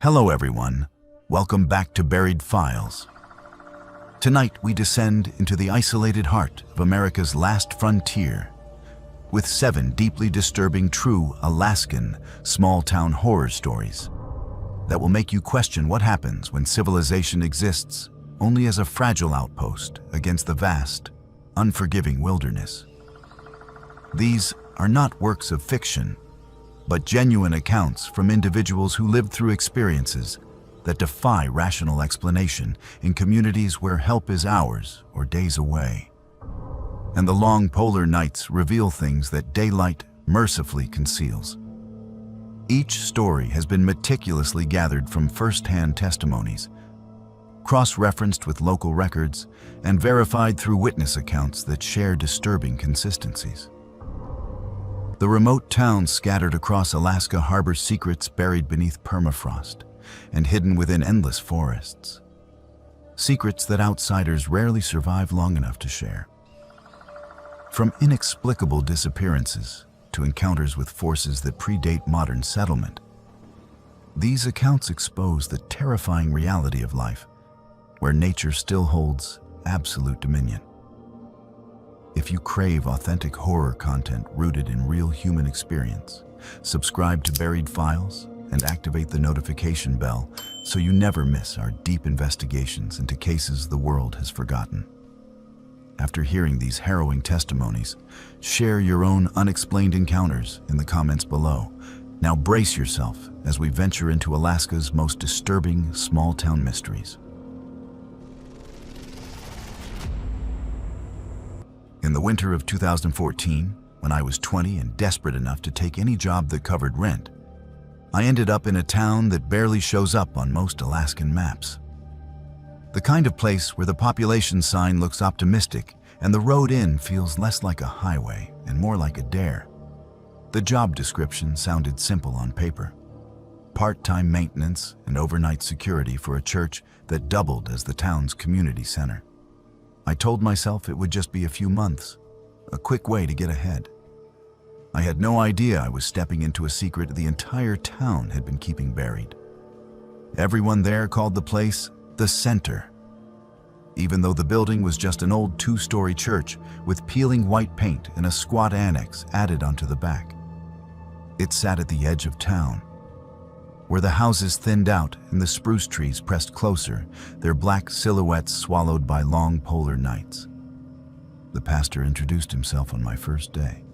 Hello everyone, welcome back to Buried Files. Tonight we descend into the isolated heart of America's last frontier with 7 deeply disturbing true Alaskan small-town horror stories that will make you question what happens when civilization exists only as a fragile outpost against the vast, unforgiving wilderness. These are not works of fiction, but genuine accounts from individuals who lived through experiences that defy rational explanation in communities where help is hours or days away. And the long polar nights reveal things that daylight mercifully conceals. Each story has been meticulously gathered from first-hand testimonies, cross-referenced with local records, and verified through witness accounts that share disturbing consistencies. The remote towns scattered across Alaska harbor secrets buried beneath permafrost and hidden within endless forests. Secrets that outsiders rarely survive long enough to share. From inexplicable disappearances to encounters with forces that predate modern settlement, these accounts expose the terrifying reality of life, where nature still holds absolute dominion. If you crave authentic horror content rooted in real human experience, subscribe to Buried Files and activate the notification bell so you never miss our deep investigations into cases the world has forgotten. After hearing these harrowing testimonies, share your own unexplained encounters in the comments below. Now brace yourself as we venture into Alaska's most disturbing small-town mysteries. In the winter of 2014, when I was 20 and desperate enough to take any job that covered rent, I ended up in a town that barely shows up on most Alaskan maps. The kind of place where the population sign looks optimistic and the road in feels less like a highway and more like a dare. The job description sounded simple on paper: part-time maintenance and overnight security for a church that doubled as the town's community center. I told myself it would just be a few months, a quick way to get ahead. I had no idea I was stepping into a secret the entire town had been keeping buried. Everyone there called the place the Center, even though the building was just an old 2-story church with peeling white paint and a squat annex added onto the back. It sat at the edge of town, where the houses thinned out and the spruce trees pressed closer, their black silhouettes swallowed by long polar nights. The pastor introduced himself on my first day,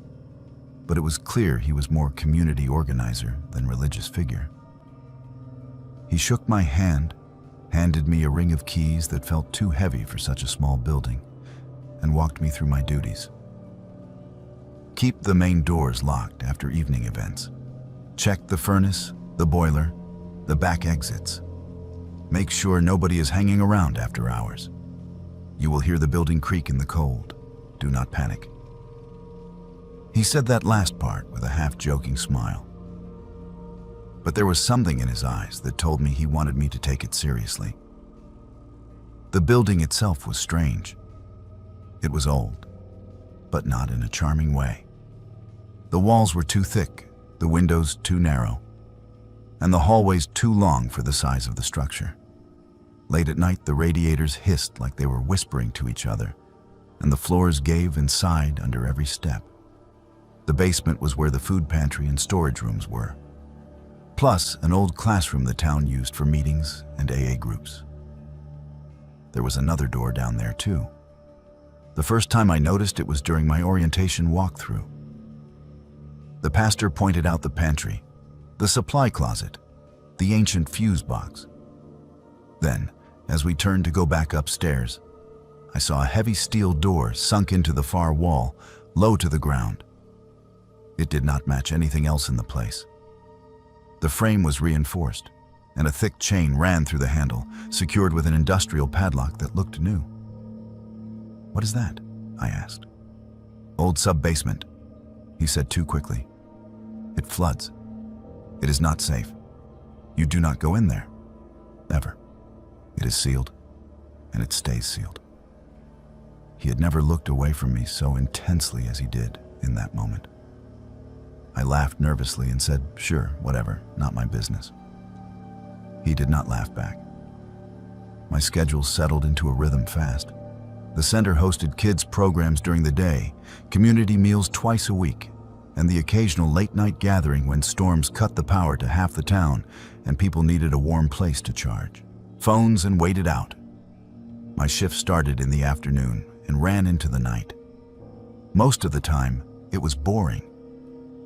but it was clear he was more community organizer than religious figure. He shook my hand, handed me a ring of keys that felt too heavy for such a small building, and walked me through my duties. Keep the main doors locked after evening events. Check the furnace, the boiler, the back exits. Make sure nobody is hanging around after hours. You will hear the building creak in the cold. Do not panic. He said that last part with a half-joking smile. But there was something in his eyes that told me he wanted me to take it seriously. The building itself was strange. It was old, but not in a charming way. The walls were too thick, the windows too narrow, and the hallways too long for the size of the structure. Late at night, the radiators hissed like they were whispering to each other, and the floors gave and sighed under every step. The basement was where the food pantry and storage rooms were, plus an old classroom the town used for meetings and AA groups. There was another door down there too. The first time I noticed it was during my orientation walkthrough. The pastor pointed out the pantry, the supply closet, the ancient fuse box. Then, as we turned to go back upstairs, I saw a heavy steel door sunk into the far wall, low to the ground. It did not match anything else in the place. The frame was reinforced, and a thick chain ran through the handle, secured with an industrial padlock that looked new. "What is that?" I asked. "Old sub-basement," he said too quickly. "It floods. It is not safe. You do not go in there. Ever. It is sealed, and it stays sealed." He had never looked away from me so intensely as he did in that moment. I laughed nervously and said, "Sure, whatever, not my business." He He did not laugh back. My schedule settled into a rhythm fast. The center hosted kids' programs during the day, community meals twice a week, and the occasional late-night gathering when storms cut the power to half the town and people needed a warm place to charge phones and waited out. My shift started in the afternoon and ran into the night. Most of the time, it was boring.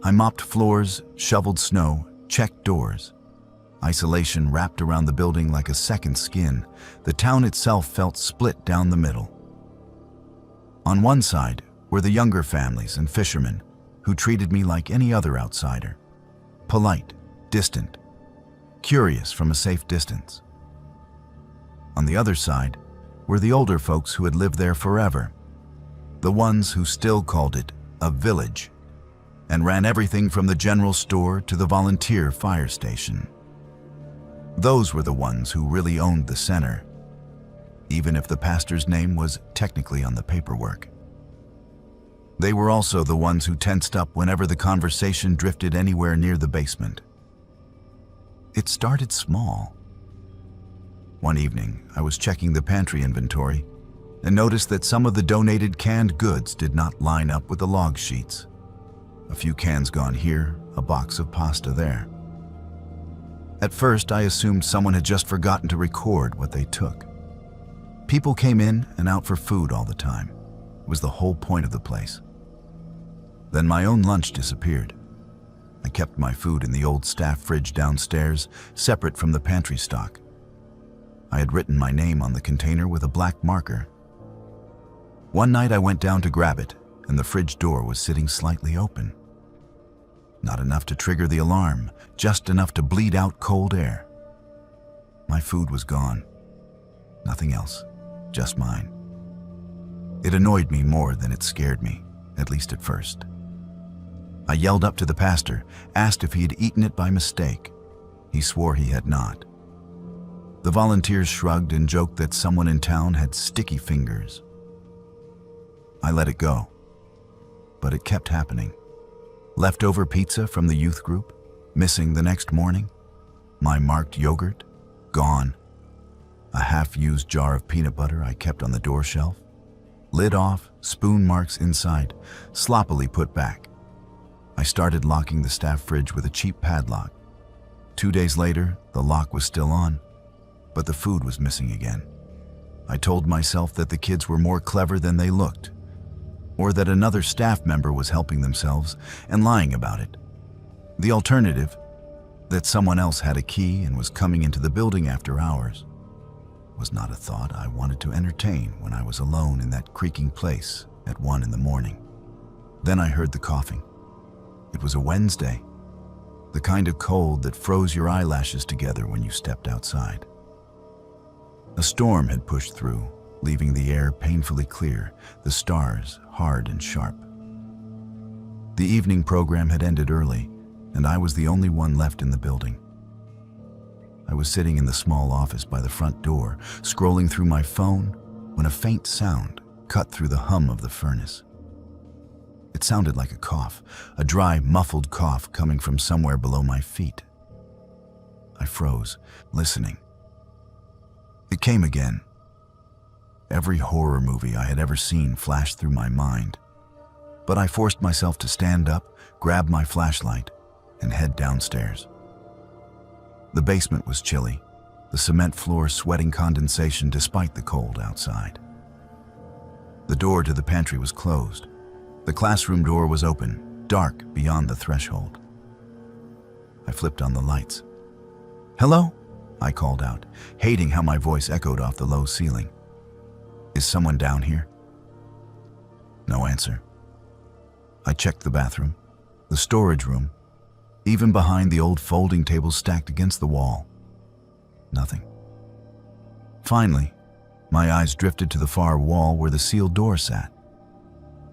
I mopped floors, shoveled snow, checked doors. Isolation wrapped around the building like a second skin. The town itself felt split down the middle. On one side were the younger families and fishermen who treated me like any other outsider. Polite, distant, curious from a safe distance. On the other side were the older folks who had lived there forever, the ones who still called it a village and ran everything from the general store to the volunteer fire station. Those were the ones who really owned the center, even if the pastor's name was technically on the paperwork. They were also the ones who tensed up whenever the conversation drifted anywhere near the basement. It started small. One evening, I was checking the pantry inventory and noticed that some of the donated canned goods did not line up with the log sheets. A few cans gone here, a box of pasta there. At first, I assumed someone had just forgotten to record what they took. People came in and out for food all the time. It was the whole point of the place. Then my own lunch disappeared. I kept my food in the old staff fridge downstairs, separate from the pantry stock. I had written my name on the container with a black marker. One night I went down to grab it, and the fridge door was sitting slightly open. Not enough to trigger the alarm, just enough to bleed out cold air. My food was gone. Nothing else, just mine. It annoyed me more than it scared me, at least at first. I yelled up to the pastor, asked if he had eaten it by mistake. He swore he had not. The volunteers shrugged and joked that someone in town had sticky fingers. I let it go, but it kept happening. Leftover pizza from the youth group, missing the next morning. My marked yogurt, gone. A half-used jar of peanut butter I kept on the door shelf. Lid off, spoon marks inside, sloppily put back. I started locking the staff fridge with a cheap padlock. 2 days later, the lock was still on, but the food was missing again. I told myself that the kids were more clever than they looked, or that another staff member was helping themselves and lying about it. The alternative, that someone else had a key and was coming into the building after hours, was not a thought I wanted to entertain when I was alone in that creaking place at 1 in the morning. Then I heard the coughing. It was a Wednesday, the kind of cold that froze your eyelashes together when you stepped outside. A storm had pushed through, leaving the air painfully clear, the stars hard and sharp. The evening program had ended early, and I was the only one left in the building. I was sitting in the small office by the front door, scrolling through my phone, when a faint sound cut through the hum of the furnace. It sounded like a cough, a dry, muffled cough coming from somewhere below my feet. I froze, listening. It came again. Every horror movie I had ever seen flashed through my mind. But I forced myself to stand up, grab my flashlight, and head downstairs. The basement was chilly, the cement floor sweating condensation despite the cold outside. The door to the pantry was closed. The classroom door was open, dark beyond the threshold. I flipped on the lights. "Hello?" I called out, hating how my voice echoed off the low ceiling. "Is someone down here?" No answer. I checked the bathroom, the storage room, even behind the old folding table stacked against the wall. Nothing. Finally, my eyes drifted to the far wall where the sealed door sat.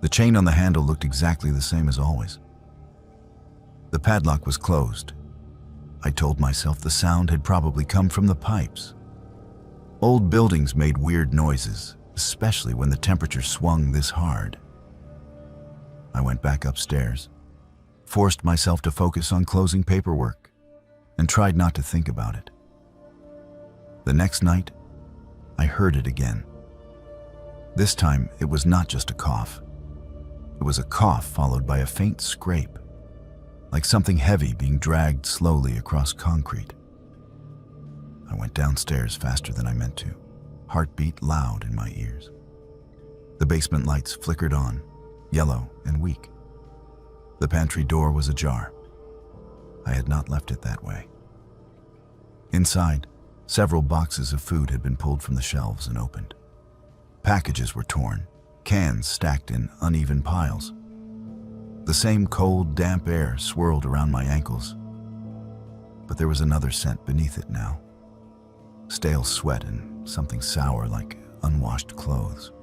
The chain on the handle looked exactly the same as always. The padlock was closed. I told myself the sound had probably come from the pipes. Old buildings made weird noises, especially when the temperature swung this hard. I went back upstairs, forced myself to focus on closing paperwork, and tried not to think about it. The next night, I heard it again. This time, it was not just a cough. It was a cough followed by a faint scrape, like something heavy being dragged slowly across concrete. I went downstairs faster than I meant to, heartbeat loud in my ears. The basement lights flickered on, yellow and weak. The pantry door was ajar. I had not left it that way. Inside, several boxes of food had been pulled from the shelves and opened. Packages were torn, cans stacked in uneven piles. The same cold, damp air swirled around my ankles. But there was another scent beneath it now. Stale sweat and something sour like unwashed clothes.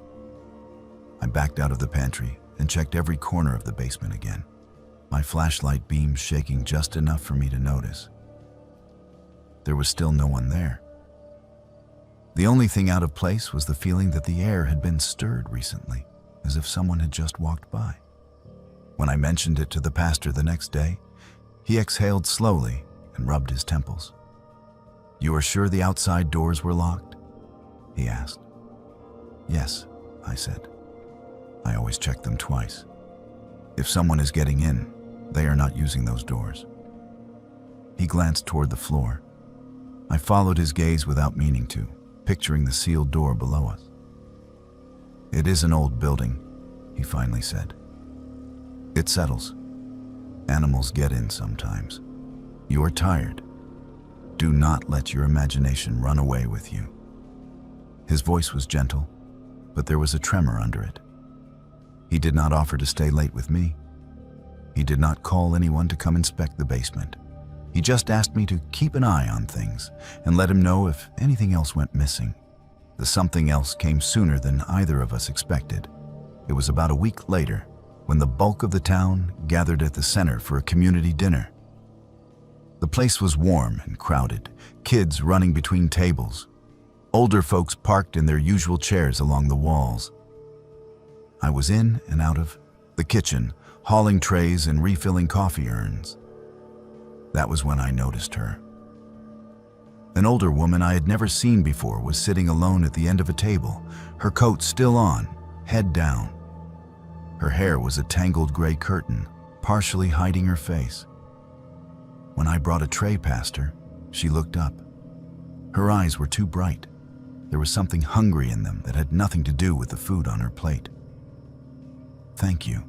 I backed out of the pantry and checked every corner of the basement again, my flashlight beam shaking just enough for me to notice. There was still no one there. The only thing out of place was the feeling that the air had been stirred recently, as if someone had just walked by. When I mentioned it to the pastor the next day, he exhaled slowly and rubbed his temples. "You are sure the outside doors were locked?" he asked. "Yes," I said. "I always check them twice. If someone is getting in, they are not using those doors." He glanced toward the floor. I followed his gaze without meaning to, picturing the sealed door below us. "It is an old building," he finally said. "It settles. Animals get in sometimes. You are tired. Do not let your imagination run away with you." His voice was gentle, but there was a tremor under it. He did not offer to stay late with me. He did not call anyone to come inspect the basement. He just asked me to keep an eye on things and let him know if anything else went missing. The something else came sooner than either of us expected. It was about a week later when the bulk of the town gathered at the center for a community dinner. The place was warm and crowded, kids running between tables, older folks parked in their usual chairs along the walls. I was in and out of the kitchen, hauling trays and refilling coffee urns. That was when I noticed her. An older woman I had never seen before was sitting alone at the end of a table, her coat still on, head down. Her hair was a tangled gray curtain, partially hiding her face. When I brought a tray past her, she looked up. Her eyes were too bright. There was something hungry in them that had nothing to do with the food on her plate. "Thank you,"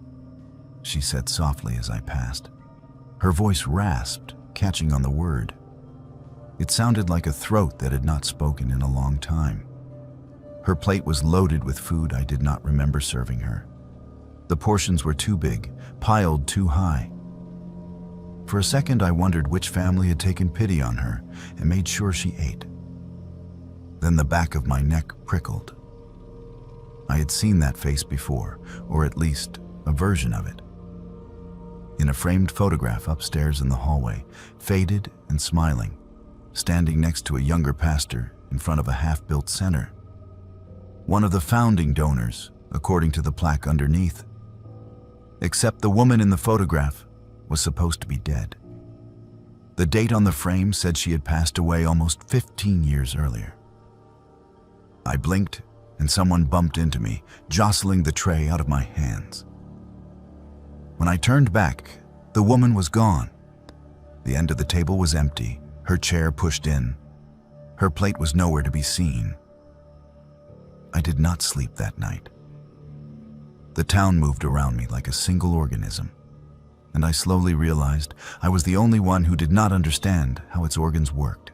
she said softly as I passed. Her voice rasped, catching on the word. It sounded like a throat that had not spoken in a long time. Her plate was loaded with food I did not remember serving her. The portions were too big, piled too high. For a second, I wondered which family had taken pity on her and made sure she ate. Then the back of my neck prickled. I had seen that face before, or at least a version of it. In a framed photograph upstairs in the hallway, faded and smiling, standing next to a younger pastor in front of a half-built center. One of the founding donors, according to the plaque underneath. Except the woman in the photograph was supposed to be dead. The date on the frame said she had passed away almost 15 years earlier. I blinked and someone bumped into me, jostling the tray out of my hands. When I turned back, the woman was gone. The end of the table was empty, her chair pushed in. Her plate was nowhere to be seen. I did not sleep that night. The town moved around me like a single organism, and I slowly realized I was the only one who did not understand how its organs worked.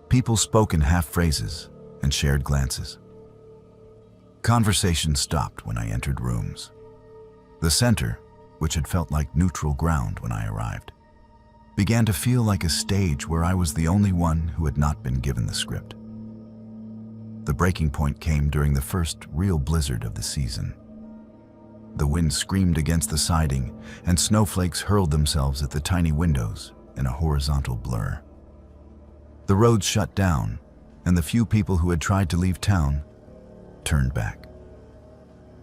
People spoke in half phrases and shared glances. Conversation stopped when I entered rooms. The center, which had felt like neutral ground when I arrived, began to feel like a stage where I was the only one who had not been given the script. The breaking point came during the first real blizzard of the season. The wind screamed against the siding, and snowflakes hurled themselves at the tiny windows in a horizontal blur. The roads shut down, and the few people who had tried to leave town turned back.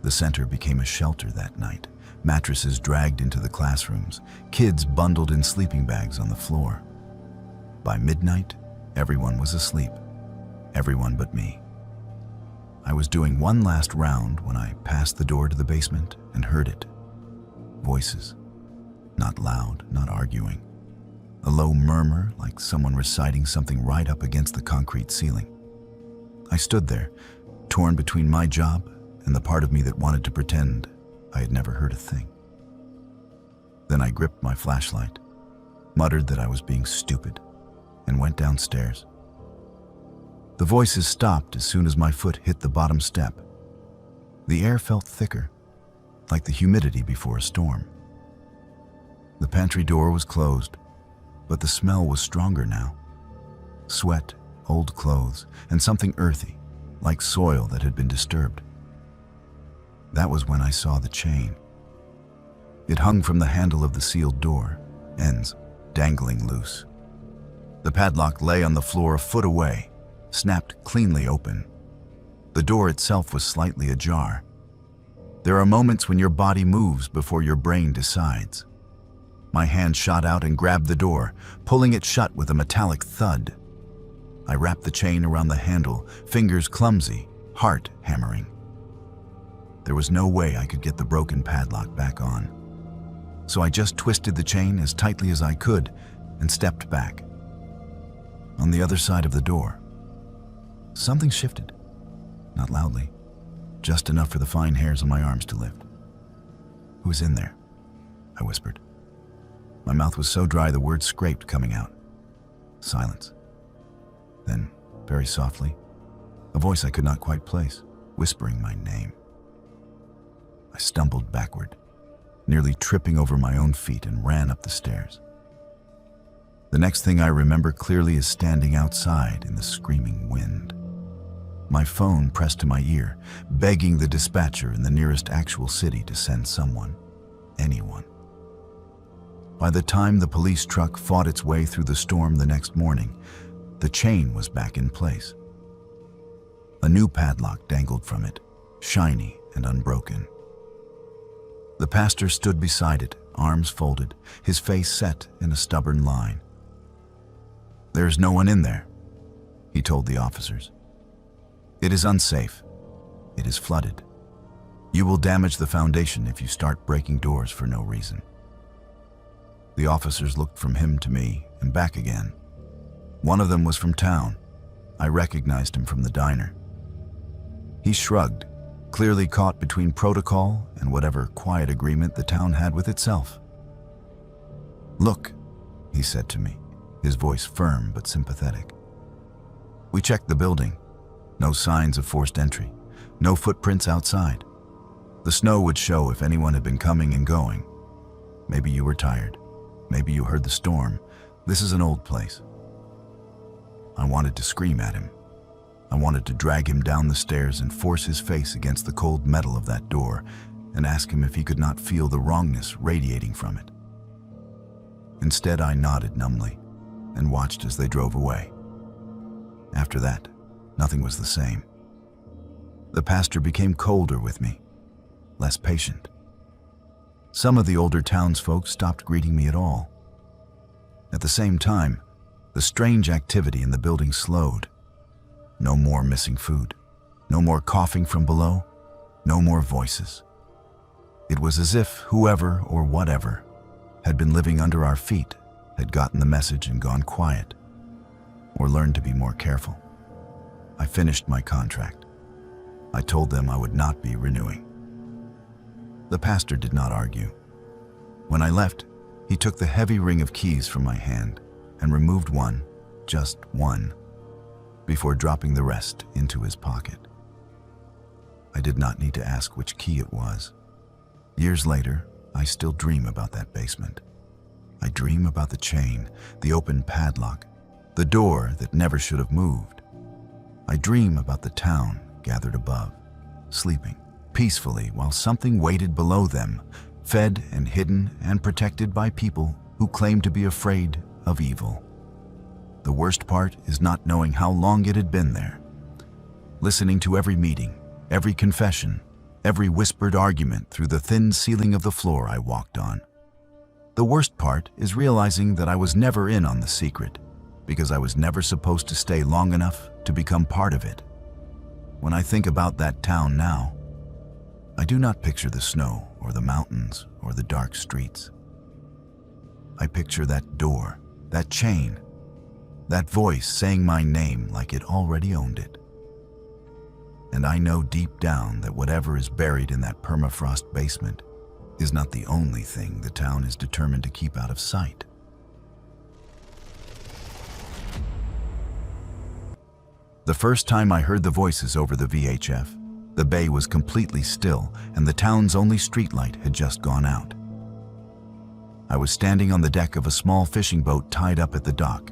The center became a shelter that night, mattresses dragged into the classrooms, kids bundled in sleeping bags on the floor. By midnight, Everyone was asleep. Everyone but me. I was doing one last round when I passed the door to the basement and heard it. Voices. Not loud, not arguing. A low murmur like someone reciting something right up against the concrete ceiling. I stood there, torn between my job and the part of me that wanted to pretend I had never heard a thing. Then I gripped my flashlight, muttered that I was being stupid, and went downstairs. The voices stopped as soon as my foot hit the bottom step. The air felt thicker, like the humidity before a storm. The pantry door was closed, but the smell was stronger now. Sweat, old clothes, and something earthy, like soil that had been disturbed. That was when I saw the chain. It hung from the handle of the sealed door, ends dangling loose. The padlock lay on the floor a foot away, snapped cleanly open. The door itself was slightly ajar. There are moments when your body moves before your brain decides. My hand shot out and grabbed the door, pulling it shut with a metallic thud. I wrapped the chain around the handle, fingers clumsy, heart hammering. There was no way I could get the broken padlock back on. So I just twisted the chain as tightly as I could and stepped back. On the other side of the door, something shifted. Not loudly, just enough for the fine hairs on my arms to lift. "Who is in there?" I whispered. My mouth was so dry the words scraped coming out. Silence. Then, very softly, a voice I could not quite place, whispering my name. I stumbled backward, nearly tripping over my own feet, and ran up the stairs. The next thing I remember clearly is standing outside in the screaming wind. My phone pressed to my ear, begging the dispatcher in the nearest actual city to send someone, anyone. By the time the police truck fought its way through the storm the next morning, the chain was back in place. A new padlock dangled from it, shiny and unbroken. The pastor stood beside it, arms folded, his face set in a stubborn line. "There's no one in there," he told the officers. "It is unsafe. It is flooded. You will damage the foundation if you start breaking doors for no reason." The officers looked from him to me and back again. One of them was from town. I recognized him from the diner. He shrugged, clearly caught between protocol and whatever quiet agreement the town had with itself. "Look," he said to me, his voice firm but sympathetic. "We checked the building. No signs of forced entry. No footprints outside. The snow would show if anyone had been coming and going. Maybe you were tired. Maybe you heard the storm. This is an old place." I wanted to scream at him. I wanted to drag him down the stairs and force his face against the cold metal of that door and ask him if he could not feel the wrongness radiating from it. Instead, I nodded numbly and watched as they drove away. After that, nothing was the same. The pastor became colder with me, less patient. Some of the older townsfolk stopped greeting me at all. At the same time, the strange activity in the building slowed. No more missing food, no more coughing from below, no more voices. It was as if whoever or whatever had been living under our feet had gotten the message and gone quiet, or learned to be more careful. I finished my contract. I told them I would not be renewing. The pastor did not argue. When I left, he took the heavy ring of keys from my hand and removed one, just one, before dropping the rest into his pocket. I did not need to ask which key it was. Years later, I still dream about that basement. I dream about the chain, the open padlock, the door that never should have moved. I dream about the town gathered above, sleeping peacefully while something waited below them, fed and hidden and protected by people who claim to be afraid of evil. The worst part is not knowing how long it had been there, listening to every meeting, every confession, every whispered argument through the thin ceiling of the floor I walked on. The worst part is realizing that I was never in on the secret, because I was never supposed to stay long enough to become part of it. When I think about that town now, I do not picture the snow or the mountains or the dark streets. I picture that door, that chain, that voice saying my name like it already owned it. And I know deep down that whatever is buried in that permafrost basement is not the only thing the town is determined to keep out of sight. The first time I heard the voices over the VHF, the bay was completely still and the town's only streetlight had just gone out. I was standing on the deck of a small fishing boat tied up at the dock,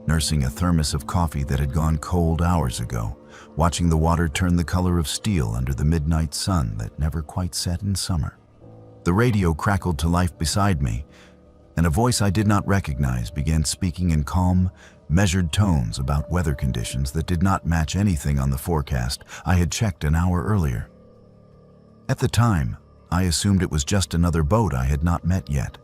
nursing a thermos of coffee that had gone cold hours ago, watching the water turn the color of steel under the midnight sun that never quite set in summer. The radio crackled to life beside me, and a voice I did not recognize began speaking in calm, measured tones about weather conditions that did not match anything on the forecast I had checked an hour earlier. At the time, I assumed it was just another boat I had not met yet.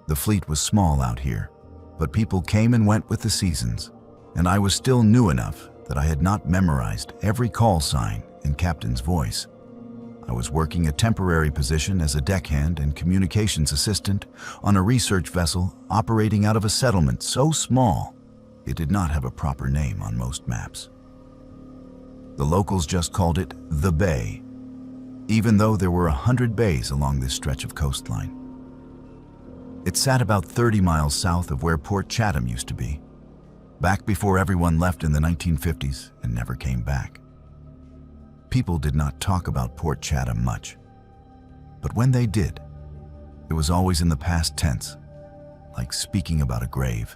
The fleet was small out here, but people came and went with the seasons, and I was still new enough that I had not memorized every call sign and captain's voice. I was working a temporary position as a deckhand and communications assistant on a research vessel operating out of a settlement so small it did not have a proper name on most maps. The locals just called it the Bay, even though there were 100 bays along this stretch of coastline. It sat about 30 miles south of where Port Chatham used to be, back before everyone left in the 1950s and never came back. People did not talk about Port Chatham much, but when they did, it was always in the past tense, like speaking about a grave.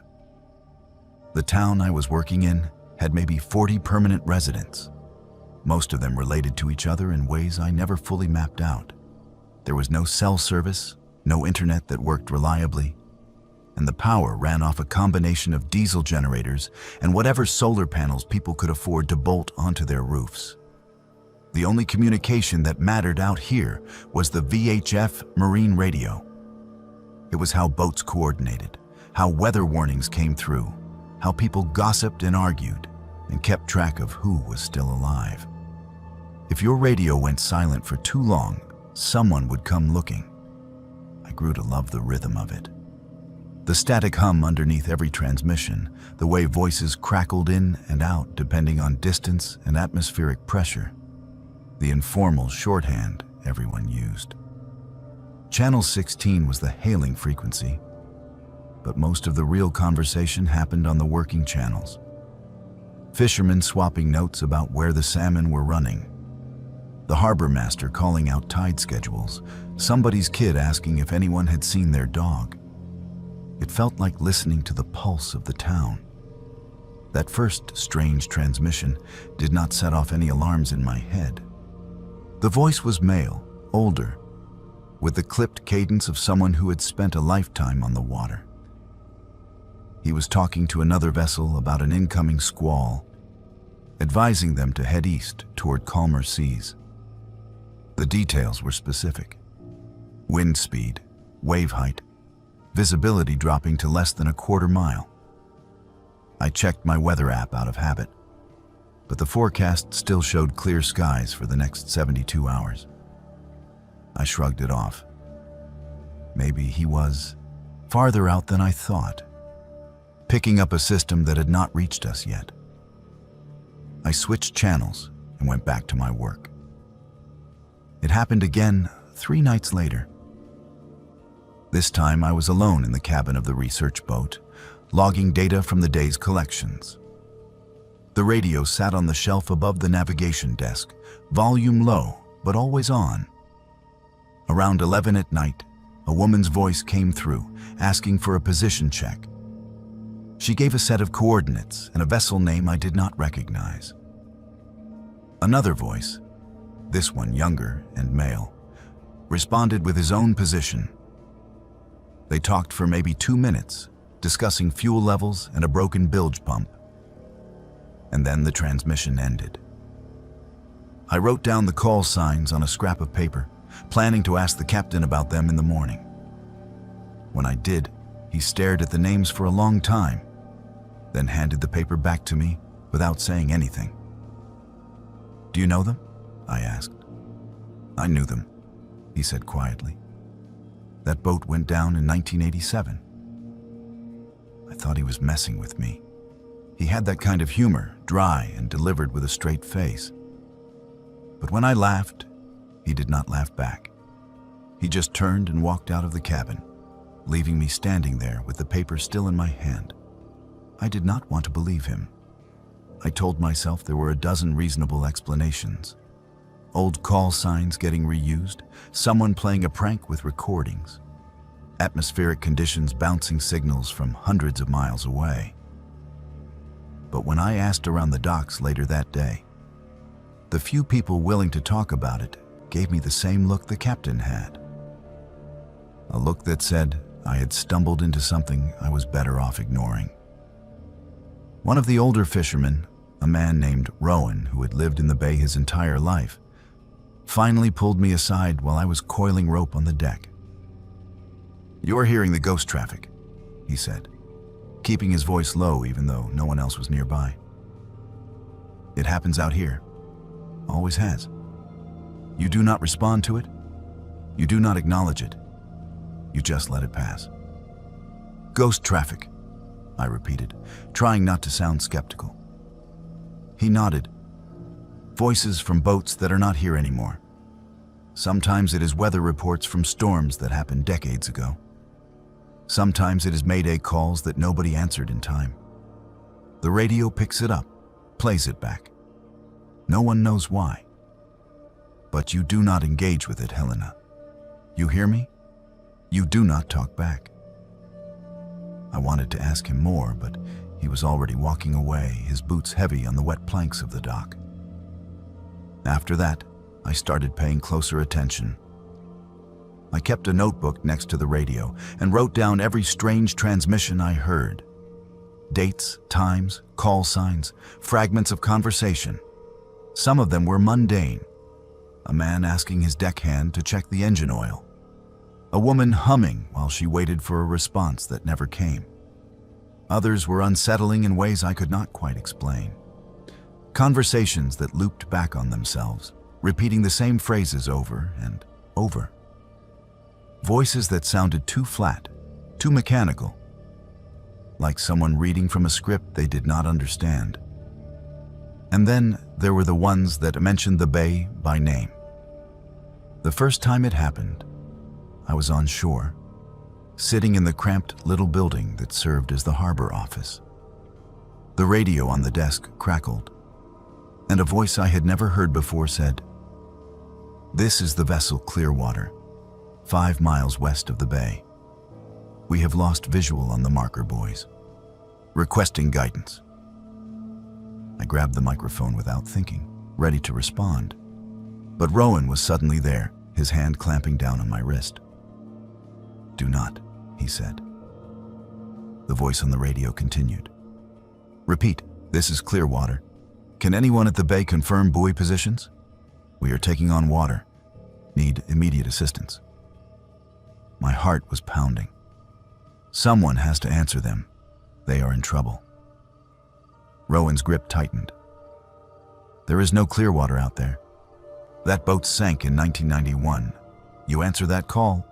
The town I was working in had maybe 40 permanent residents, most of them related to each other in ways I never fully mapped out. There was no cell service, no internet that worked reliably, and the power ran off a combination of diesel generators and whatever solar panels people could afford to bolt onto their roofs. The only communication that mattered out here was the VHF marine radio. It was how boats coordinated, how weather warnings came through, how people gossiped and argued, and kept track of who was still alive. If your radio went silent for too long, someone would come looking. I grew to love the rhythm of it. The static hum underneath every transmission, the way voices crackled in and out depending on distance and atmospheric pressure, the informal shorthand everyone used. Channel 16 was the hailing frequency, but most of the real conversation happened on the working channels. Fishermen swapping notes about where the salmon were running, the harbor master calling out tide schedules, somebody's kid asking if anyone had seen their dog. It felt like listening to the pulse of the town. That first strange transmission did not set off any alarms in my head. The voice was male, older, with the clipped cadence of someone who had spent a lifetime on the water. He was talking to another vessel about an incoming squall, advising them to head east toward calmer seas. The details were specific. Wind speed, wave height, visibility dropping to less than a quarter mile. I checked my weather app out of habit, but the forecast still showed clear skies for the next 72 hours. I shrugged it off. Maybe he was farther out than I thought, picking up a system that had not reached us yet. I switched channels and went back to my work. It happened again 3 nights later. This time I was alone in the cabin of the research boat, logging data from the day's collections. The radio sat on the shelf above the navigation desk, volume low, but always on. Around 11 at night, a woman's voice came through, asking for a position check. She gave a set of coordinates and a vessel name I did not recognize. Another voice, this one younger and male, responded with his own position. They talked for maybe 2 minutes, discussing fuel levels and a broken bilge pump. And then the transmission ended. I wrote down the call signs on a scrap of paper, planning to ask the captain about them in the morning. When I did, he stared at the names for a long time, then handed the paper back to me without saying anything. "Do you know them?" I asked. "I knew them," he said quietly. "That boat went down in 1987. I thought he was messing with me. He had that kind of humor, dry and delivered with a straight face. But when I laughed, he did not laugh back. He just turned and walked out of the cabin, leaving me standing there with the paper still in my hand. I did not want to believe him. I told myself there were a dozen reasonable explanations. Old call signs getting reused, someone playing a prank with recordings, atmospheric conditions bouncing signals from hundreds of miles away. But when I asked around the docks later that day, the few people willing to talk about it gave me the same look the captain had. A look that said I had stumbled into something I was better off ignoring. One of the older fishermen, a man named Rowan who had lived in the bay his entire life, finally pulled me aside while I was coiling rope on the deck. "You're hearing the ghost traffic," he said, keeping his voice low even though no one else was nearby. "It happens out here. Always has. You do not respond to it. You do not acknowledge it. You just let it pass." "Ghost traffic," I repeated, trying not to sound skeptical. He nodded. "Voices from boats that are not here anymore. Sometimes it is weather reports from storms that happened decades ago. Sometimes it is Mayday calls that nobody answered in time. The radio picks it up, plays it back. No one knows why. But you do not engage with it, Helena. You hear me? You do not talk back." I wanted to ask him more, but he was already walking away, his boots heavy on the wet planks of the dock. After that, I started paying closer attention. I kept a notebook next to the radio and wrote down every strange transmission I heard. Dates, times, call signs, fragments of conversation. Some of them were mundane. A man asking his deckhand to check the engine oil. A woman humming while she waited for a response that never came. Others were unsettling in ways I could not quite explain. Conversations that looped back on themselves, repeating the same phrases over and over. Voices that sounded too flat, too mechanical, like someone reading from a script they did not understand. And then there were the ones that mentioned the bay by name. The first time it happened, I was on shore, sitting in the cramped little building that served as the harbor office. The radio on the desk crackled, and a voice I had never heard before said, "This is the vessel Clearwater, 5 miles west of the bay. We have lost visual on the marker, boys. Requesting guidance." I grabbed the microphone without thinking, ready to respond. But Rowan was suddenly there, his hand clamping down on my wrist. "Do not," he said. The voice on the radio continued. "Repeat, this is Clearwater. Can anyone at the bay confirm buoy positions? We are taking on water. Need immediate assistance." My heart was pounding. Someone has to answer them. They are in trouble. Rowan's grip tightened. "There is no Clearwater out there. That boat sank in 1991. You answer that call,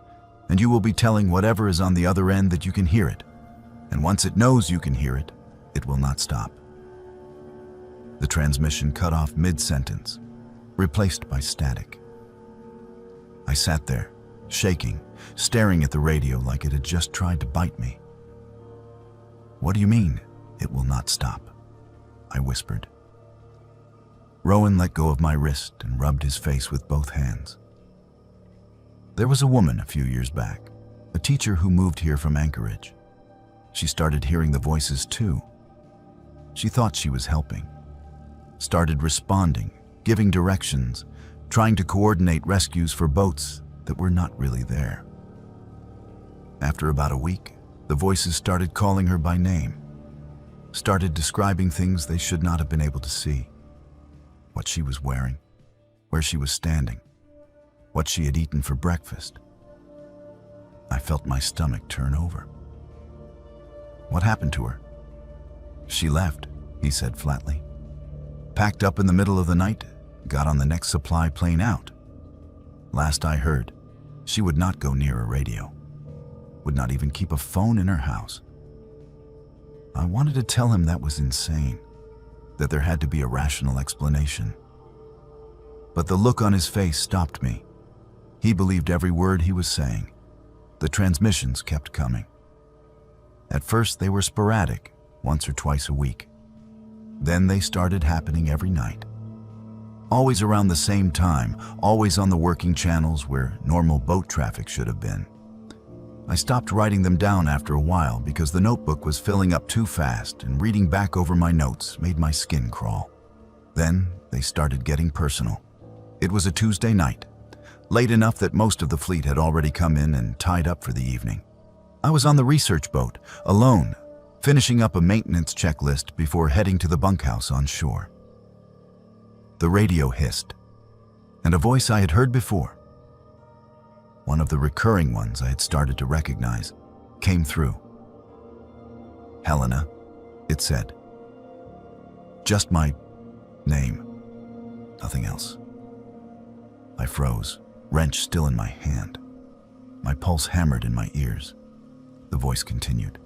and you will be telling whatever is on the other end that you can hear it. And once it knows you can hear it, it will not stop." The transmission cut off mid-sentence, replaced by static. I sat there, shaking, staring at the radio like it had just tried to bite me. "What do you mean, it will not stop?" I whispered. Rowan let go of my wrist and rubbed his face with both hands. "There was a woman a few years back, a teacher who moved here from Anchorage. She started hearing the voices too. She thought she was helping. Started responding, giving directions, trying to coordinate rescues for boats that were not really there. After about a week, the voices started calling her by name, started describing things they should not have been able to see. What she was wearing, where she was standing, what she had eaten for breakfast. I felt my stomach turn over. What happened to her? She left, he said flatly. Packed up in the middle of the night, got on the next supply plane out. Last I heard, she would not go near a radio, would not even keep a phone in her house. I wanted to tell him that was insane, that there had to be a rational explanation. But the look on his face stopped me. He believed every word he was saying. The transmissions kept coming. At first they were sporadic, once or twice a week. Then they started happening every night. Always around the same time, always on the working channels where normal boat traffic should have been. I stopped writing them down after a while because the notebook was filling up too fast, and reading back over my notes made my skin crawl. Then they started getting personal. It was a Tuesday night, late enough that most of the fleet had already come in and tied up for the evening. I was on the research boat, alone, finishing up a maintenance checklist before heading to the bunkhouse on shore. The radio hissed, and a voice I had heard before, one of the recurring ones I had started to recognize, came through. "Helena," it said. Just my name, nothing else. I froze, wrench still in my hand. My pulse hammered in my ears. The voice continued.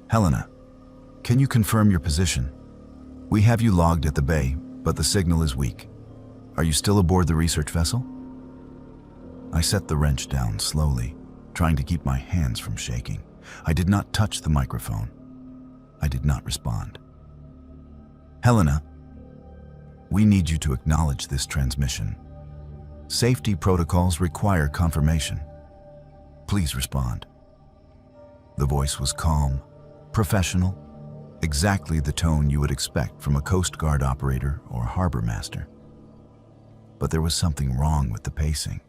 "Helena, can you confirm your position? We have you logged at the bay, but the signal is weak. Are you still aboard the research vessel?" I set the wrench down slowly, trying to keep my hands from shaking. I did not touch the microphone. I did not respond. "Helena, we need you to acknowledge this transmission. Safety protocols require confirmation. Please respond." The voice was calm, professional, exactly the tone you would expect from a Coast Guard operator or harbor master. But there was something wrong with the pacing.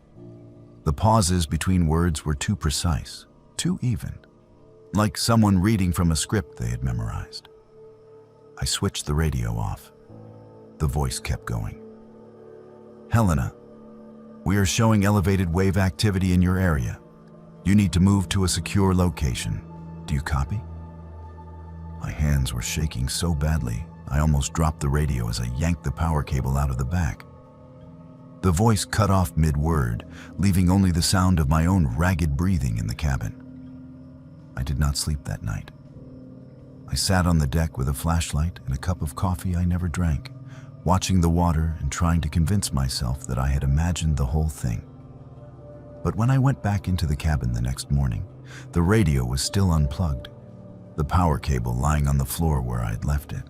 The pauses between words were too precise, too even, like someone reading from a script they had memorized. I switched the radio off. The voice kept going. "Helena, we are showing elevated wave activity in your area. You need to move to a secure location. Do you copy?" My hands were shaking so badly, I almost dropped the radio as I yanked the power cable out of the back. The voice cut off mid-word, leaving only the sound of my own ragged breathing in the cabin. I did not sleep that night. I sat on the deck with a flashlight and a cup of coffee I never drank, watching the water and trying to convince myself that I had imagined the whole thing. But when I went back into the cabin the next morning, the radio was still unplugged, the power cable lying on the floor where I had left it.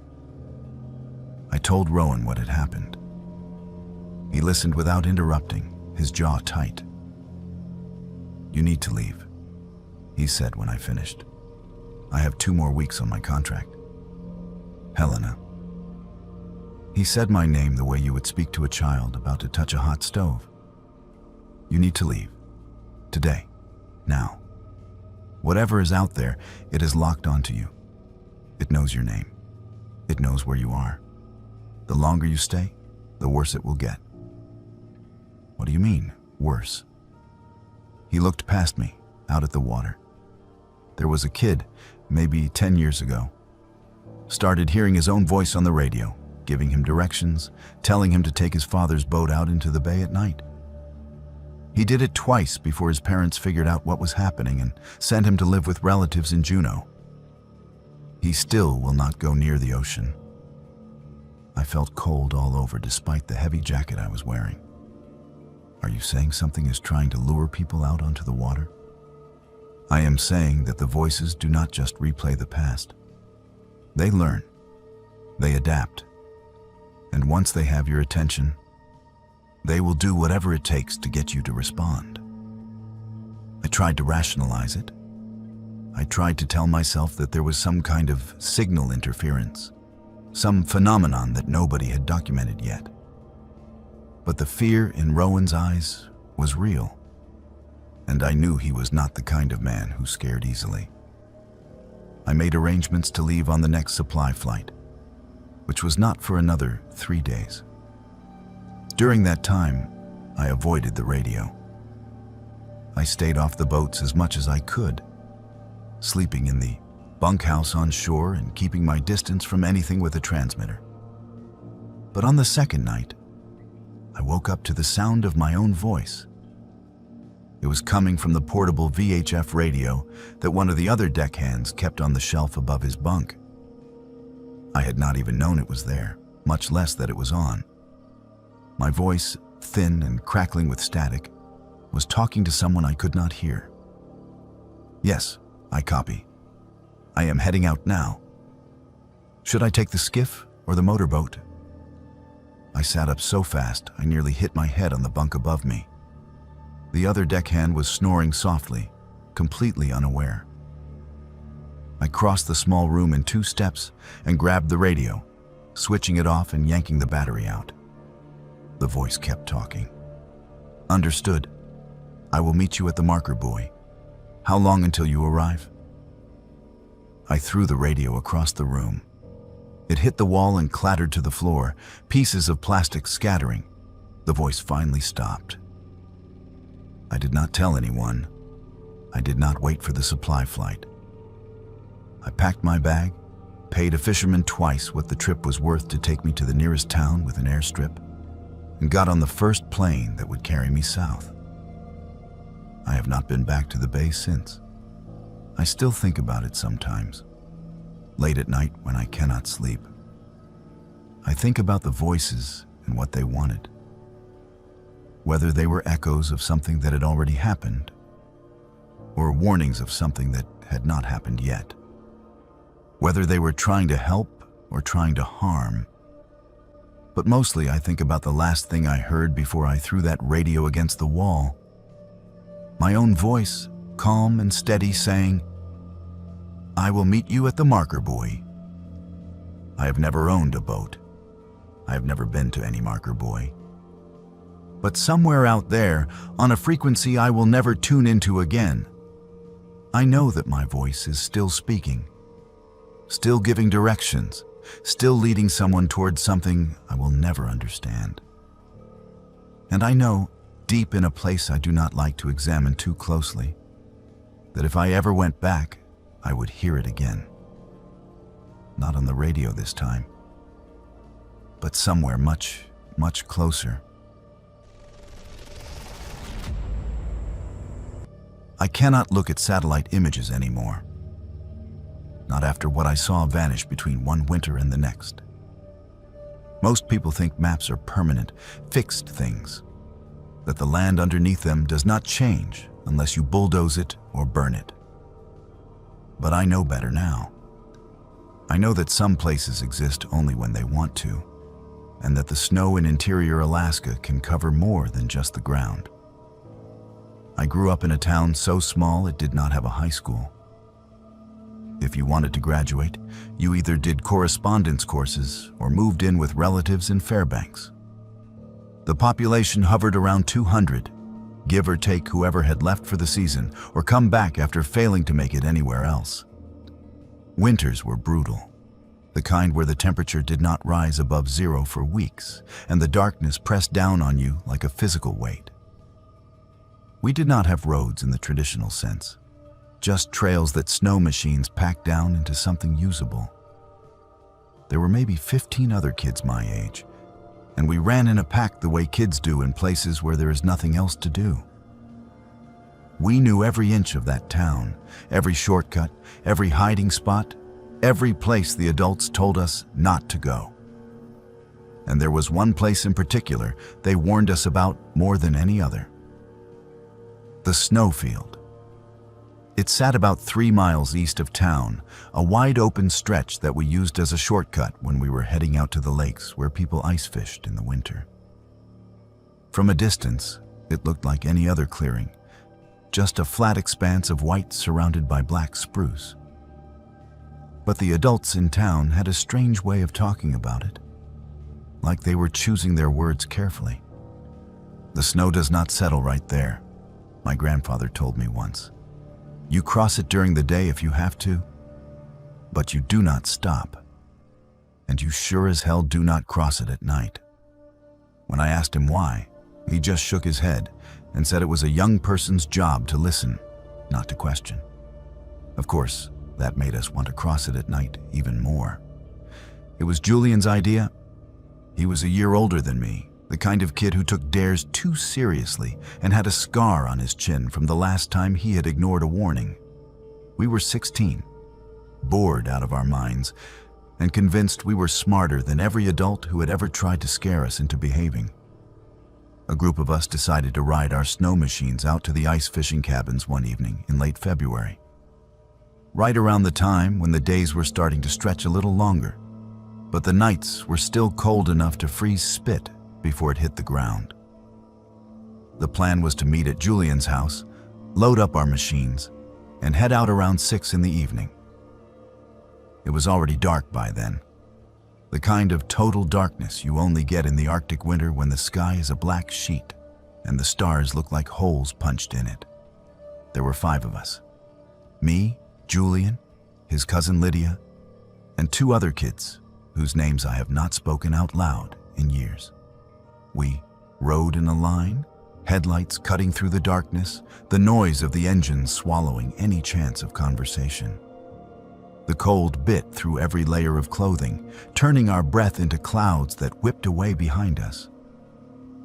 I told Rowan what had happened. He listened without interrupting, his jaw tight. "You need to leave," he said when I finished. "I have 2 more weeks on my contract." "Helena." He said my name the way you would speak to a child about to touch a hot stove. "You need to leave. Today. Now. Whatever is out there, it is locked onto you. It knows your name. It knows where you are. The longer you stay, the worse it will get." "What do you mean, worse?" He looked past me, out at the water. There was a kid, maybe 10 years ago. Started hearing his own voice on the radio, giving him directions, telling him to take his father's boat out into the bay at night. He did it twice before his parents figured out what was happening and sent him to live with relatives in Juneau. He still will not go near the ocean. I felt cold all over despite the heavy jacket I was wearing. Are you saying something is trying to lure people out onto the water? I am saying that the voices do not just replay the past. They learn. They adapt. And once they have your attention, they will do whatever it takes to get you to respond. I tried to rationalize it. I tried to tell myself that there was some kind of signal interference, some phenomenon that nobody had documented yet. But the fear in Rowan's eyes was real, and I knew he was not the kind of man who scared easily. I made arrangements to leave on the next supply flight, which was not for another 3 days. During that time, I avoided the radio. I stayed off the boats as much as I could, sleeping in the bunkhouse on shore and keeping my distance from anything with a transmitter. But on the second night, I woke up to the sound of my own voice. It was coming from the portable VHF radio that one of the other deckhands kept on the shelf above his bunk. I had not even known it was there, much less that it was on. My voice, thin and crackling with static, was talking to someone I could not hear. Yes, I copy. I am heading out now. Should I take the skiff or the motorboat? I sat up so fast I nearly hit my head on the bunk above me. The other deckhand was snoring softly, completely unaware. I crossed the small room in 2 steps and grabbed the radio, switching it off and yanking the battery out. The voice kept talking. Understood. I will meet you at the marker buoy. How long until you arrive? I threw the radio across the room. It hit the wall and clattered to the floor, pieces of plastic scattering. The voice finally stopped. I did not tell anyone. I did not wait for the supply flight. I packed my bag, paid a fisherman twice what the trip was worth to take me to the nearest town with an airstrip, and got on the first plane that would carry me south. I have not been back to the bay since. I still think about it sometimes, late at night when I cannot sleep. I think about the voices and what they wanted. Whether they were echoes of something that had already happened, or warnings of something that had not happened yet. Whether they were trying to help or trying to harm. But mostly I think about the last thing I heard before I threw that radio against the wall. My own voice, calm and steady, saying, I will meet you at the marker buoy. I have never owned a boat. I have never been to any marker buoy. But somewhere out there, on a frequency I will never tune into again, I know that my voice is still speaking, still giving directions, still leading someone towards something I will never understand. And I know, deep in a place I do not like to examine too closely, that if I ever went back, I would hear it again. Not on the radio this time, but somewhere much, much closer. I cannot look at satellite images anymore. Not after what I saw vanish between one winter and the next. Most people think maps are permanent, fixed things, that the land underneath them does not change unless you bulldoze it or burn it. But I know better now. I know that some places exist only when they want to, and that the snow in interior Alaska can cover more than just the ground. I grew up in a town so small it did not have a high school. If you wanted to graduate, you either did correspondence courses or moved in with relatives in Fairbanks. The population hovered around 200, give or take whoever had left for the season or come back after failing to make it anywhere else. Winters were brutal, the kind where the temperature did not rise above 0 for weeks and the darkness pressed down on you like a physical weight. We did not have roads in the traditional sense, just trails that snow machines packed down into something usable. There were maybe 15 other kids my age, and we ran in a pack the way kids do in places where there is nothing else to do. We knew every inch of that town, every shortcut, every hiding spot, every place the adults told us not to go. And there was one place in particular they warned us about more than any other. The snowfield. It sat about 3 miles east of town, a wide open stretch that we used as a shortcut when we were heading out to the lakes where people ice fished in the winter. From a distance, it looked like any other clearing, just a flat expanse of white surrounded by black spruce. But the adults in town had a strange way of talking about it, like they were choosing their words carefully. The snow does not settle right there, my grandfather told me once. You cross it during the day if you have to, but you do not stop. And you sure as hell do not cross it at night. When I asked him why, he just shook his head and said it was a young person's job to listen, not to question. Of course, That made us want to cross it at night even more. It was Julian's idea. He was a year older than me, the kind of kid who took dares too seriously and had a scar on his chin from the last time he had ignored a warning. We were 16, bored out of our minds, and convinced we were smarter than every adult who had ever tried to scare us into behaving. A group of us decided to ride our snow machines out to the ice fishing cabins one evening in late February, right around the time when the days were starting to stretch a little longer, but the nights were still cold enough to freeze spit before it hit the ground. The plan was to meet at Julian's house, load up our machines, and head out around 6 in the evening. It was already dark by then, the kind of total darkness you only get in the Arctic winter when the sky is a black sheet and the stars look like holes punched in it. There were 5 of us. Me, Julian, his cousin Lydia, and 2 other kids whose names I have not spoken out loud in years. We rode in a line, headlights cutting through the darkness, the noise of the engines swallowing any chance of conversation. The cold bit through every layer of clothing, turning our breath into clouds that whipped away behind us.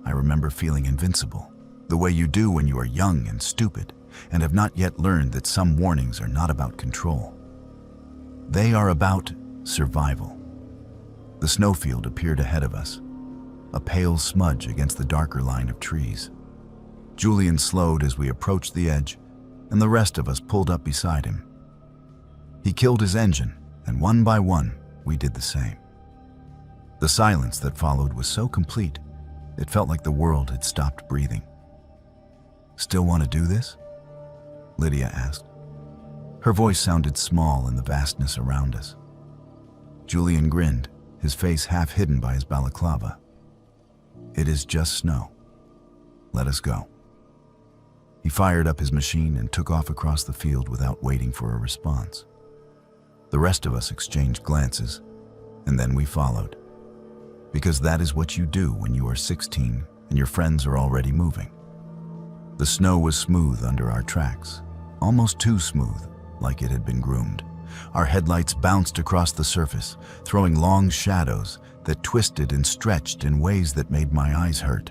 I remember feeling invincible, the way you do when you are young and stupid and have not yet learned that some warnings are not about control. They are about survival. The snowfield appeared ahead of us, a pale smudge against the darker line of trees. Julian slowed as we approached the edge, and the rest of us pulled up beside him. He killed his engine, and one by one, we did the same. The silence that followed was so complete, it felt like the world had stopped breathing. "Still want to do this?" Lydia asked. Her voice sounded small in the vastness around us. Julian grinned, his face half hidden by his balaclava. "It is just snow. Let us go." He fired up his machine and took off across the field without waiting for a response. The rest of us exchanged glances, and then we followed. Because that is what you do when you are 16 and your friends are already moving. The snow was smooth under our tracks, almost too smooth, like it had been groomed. Our headlights bounced across the surface, throwing long shadows that twisted and stretched in ways that made my eyes hurt.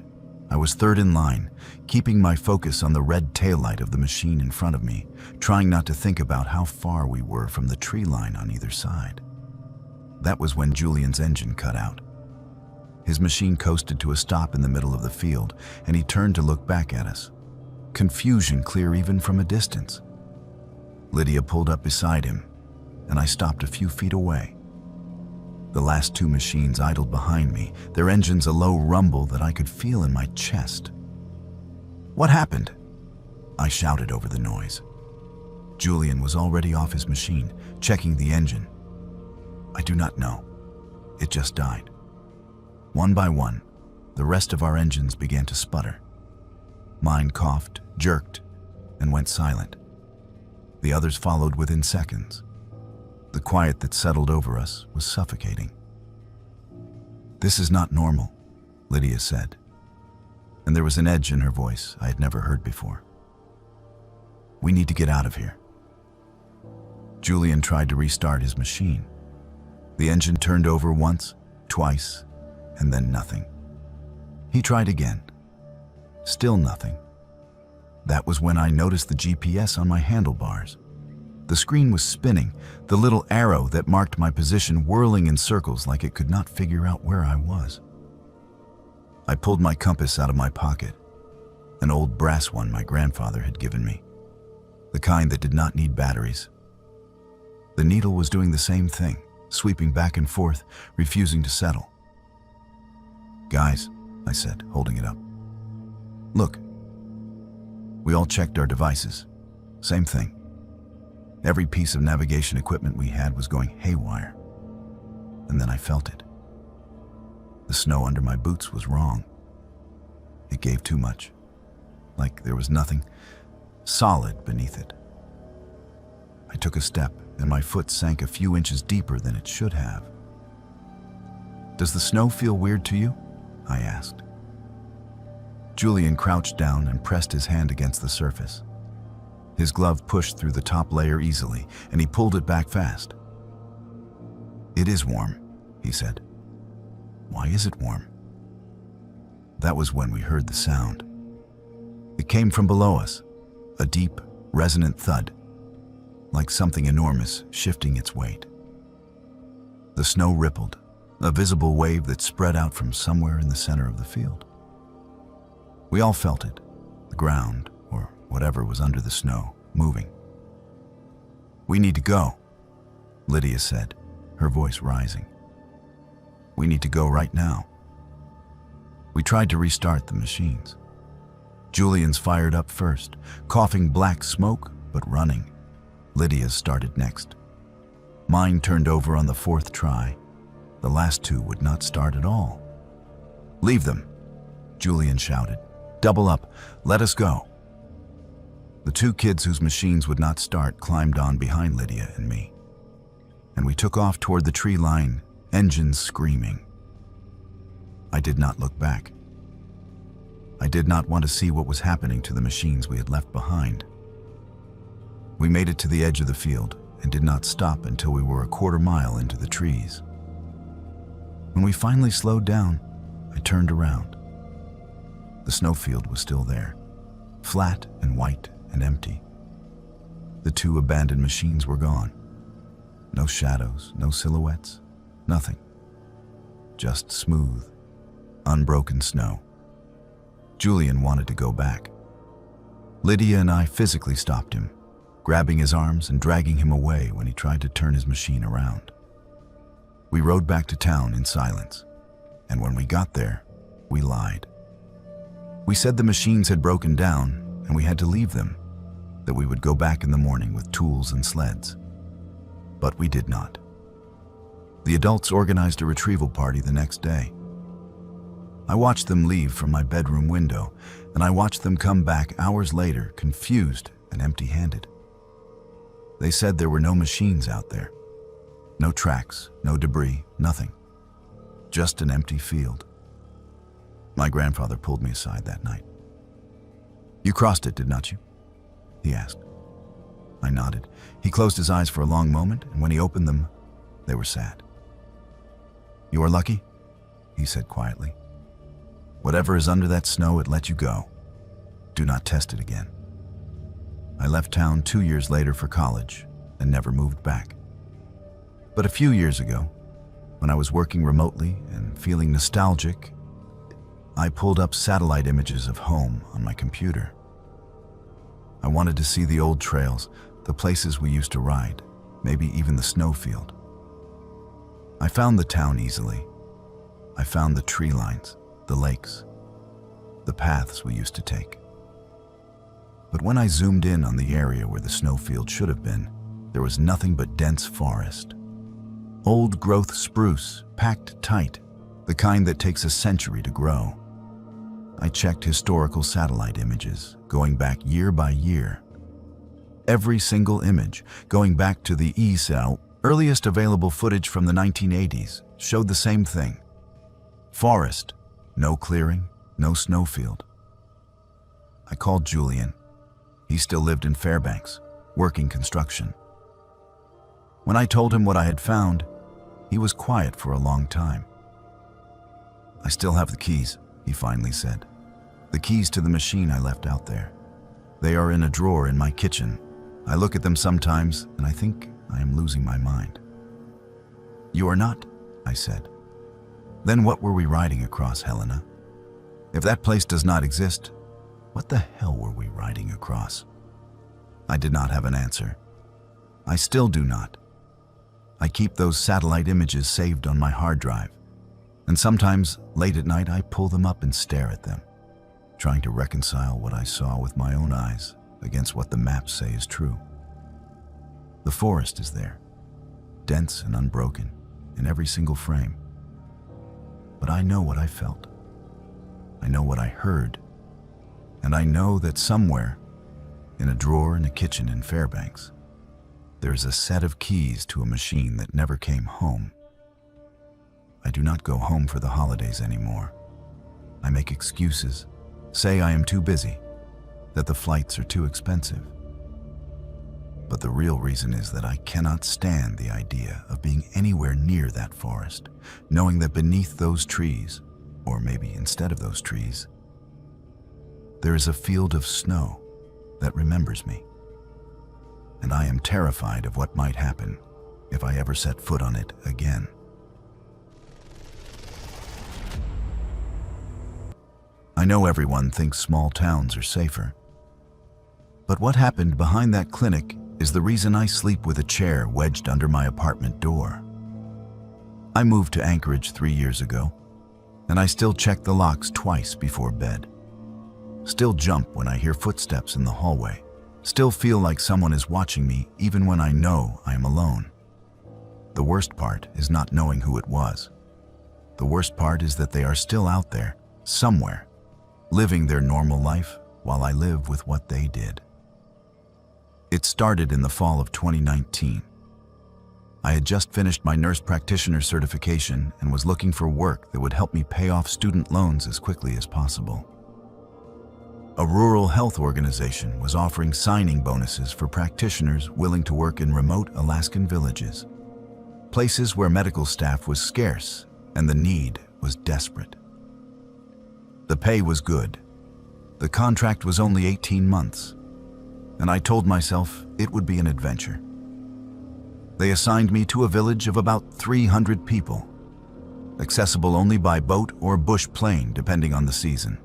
I was third in line, keeping my focus on the red taillight of the machine in front of me, trying not to think about how far we were from the tree line on either side. That was when Julian's engine cut out. His machine coasted to a stop in the middle of the field, and he turned to look back at us, confusion clear even from a distance. Lydia pulled up beside him, and I stopped a few feet away. The last 2 machines idled behind me, their engines a low rumble that I could feel in my chest. "What happened?" I shouted over the noise. Julian was already off his machine, checking the engine. "I do not know. It just died." One by one, the rest of our engines began to sputter. Mine coughed, jerked, and went silent. The others followed within seconds. The quiet that settled over us was suffocating. "This is not normal," Lydia said, and there was an edge in her voice I had never heard before. "We need to get out of here." Julian tried to restart his machine. The engine turned over once, twice, and then nothing. He tried again. Still nothing. That was when I noticed the GPS on my handlebars. The screen was spinning, the little arrow that marked my position whirling in circles like it could not figure out where I was. I pulled my compass out of my pocket, an old brass one my grandfather had given me, the kind that did not need batteries. The needle was doing the same thing, sweeping back and forth, refusing to settle. "Guys," I said, holding it up. "Look." We all checked our devices. Same thing. Every piece of navigation equipment we had was going haywire. And then I felt it. The snow under my boots was wrong. It gave too much, like there was nothing solid beneath it. I took a step, and my foot sank a few inches deeper than it should have. "Does the snow feel weird to you?" I asked. Julian crouched down and pressed his hand against the surface. His glove pushed through the top layer easily, and he pulled it back fast. "It is warm," he said. "Why is it warm?" That was when we heard the sound. It came from below us, a deep, resonant thud, like something enormous shifting its weight. The snow rippled, a visible wave that spread out from somewhere in the center of the field. We all felt it, the ground, or whatever was under the snow, moving. "We need to go," Lydia said, her voice rising. "We need to go right now." We tried to restart the machines. Julian's fired up first, coughing black smoke, but running. Lydia's started next. Mine turned over on the fourth try. The last two would not start at all. "Leave them," Julian shouted. "Double up. Let us go." The two kids whose machines would not start climbed on behind Lydia and me, and we took off toward the tree line, engines screaming. I did not look back. I did not want to see what was happening to the machines we had left behind. We made it to the edge of the field and did not stop until we were a quarter-mile into the trees. When we finally slowed down, I turned around. The snowfield was still there, flat and white and empty. The two abandoned machines were gone. No shadows, no silhouettes, nothing. Just smooth, unbroken snow. Julian wanted to go back. Lydia and I physically stopped him, grabbing his arms and dragging him away when he tried to turn his machine around. We rode back to town in silence, and when we got there, we lied. We said the machines had broken down and we had to leave them, that we would go back in the morning with tools and sleds. But we did not. The adults organized a retrieval party the next day. I watched them leave from my bedroom window, and I watched them come back hours later, confused and empty-handed. They said there were no machines out there. No tracks, no debris, nothing. Just an empty field. My grandfather pulled me aside that night. "You crossed it, did not you?" he asked. I nodded. He closed his eyes for a long moment, and when he opened them, they were sad. "You are lucky," he said quietly. "Whatever is under that snow, it let you go. Do not test it again." I left town 2 years later for college and never moved back. But a few years ago, when I was working remotely and feeling nostalgic, I pulled up satellite images of home on my computer. I wanted to see the old trails, the places we used to ride, maybe even the snowfield. I found the town easily. I found the tree lines, the lakes, the paths we used to take. But when I zoomed in on the area where the snowfield should have been, there was nothing but dense forest. Old-growth spruce, packed tight, the kind that takes a century to grow. I checked historical satellite images, going back year by year. Every single image, going back to the ESAL, earliest available footage from the 1980s, showed the same thing. Forest, no clearing, no snowfield. I called Julian. He still lived in Fairbanks, working construction. When I told him what I had found, he was quiet for a long time. "I still have the keys," he finally said. "The keys to the machine I left out there. They are in a drawer in my kitchen. I look at them sometimes and I think I am losing my mind." "You are not," I said. "Then what were we riding across, Helena? If that place does not exist, what the hell were we riding across?" I did not have an answer. I still do not. I keep those satellite images saved on my hard drive, and sometimes late at night I pull them up and stare at them, trying to reconcile what I saw with my own eyes against what the maps say is true. The forest is there, dense and unbroken in every single frame. But I know what I felt. I know what I heard. And I know that somewhere, in a drawer in a kitchen in Fairbanks, there is a set of keys to a machine that never came home. I do not go home for the holidays anymore. I make excuses, say I am too busy, that the flights are too expensive. But the real reason is that I cannot stand the idea of being anywhere near that forest, knowing that beneath those trees, or maybe instead of those trees, there is a field of snow that remembers me. And I am terrified of what might happen if I ever set foot on it again. I know everyone thinks small towns are safer. But what happened behind that clinic is the reason I sleep with a chair wedged under my apartment door. I moved to Anchorage 3 years ago, and I still check the locks twice before bed. Still jump when I hear footsteps in the hallway. Still feel like someone is watching me even when I know I am alone. The worst part is not knowing who it was. The worst part is that they are still out there, somewhere, living their normal life while I live with what they did. It started in the fall of 2019. I had just finished my nurse practitioner certification and was looking for work that would help me pay off student loans as quickly as possible. A rural health organization was offering signing bonuses for practitioners willing to work in remote Alaskan villages, places where medical staff was scarce and the need was desperate. The pay was good. The contract was only 18 months, and I told myself it would be an adventure. They assigned me to a village of about 300 people, accessible only by boat or bush plane depending on the season.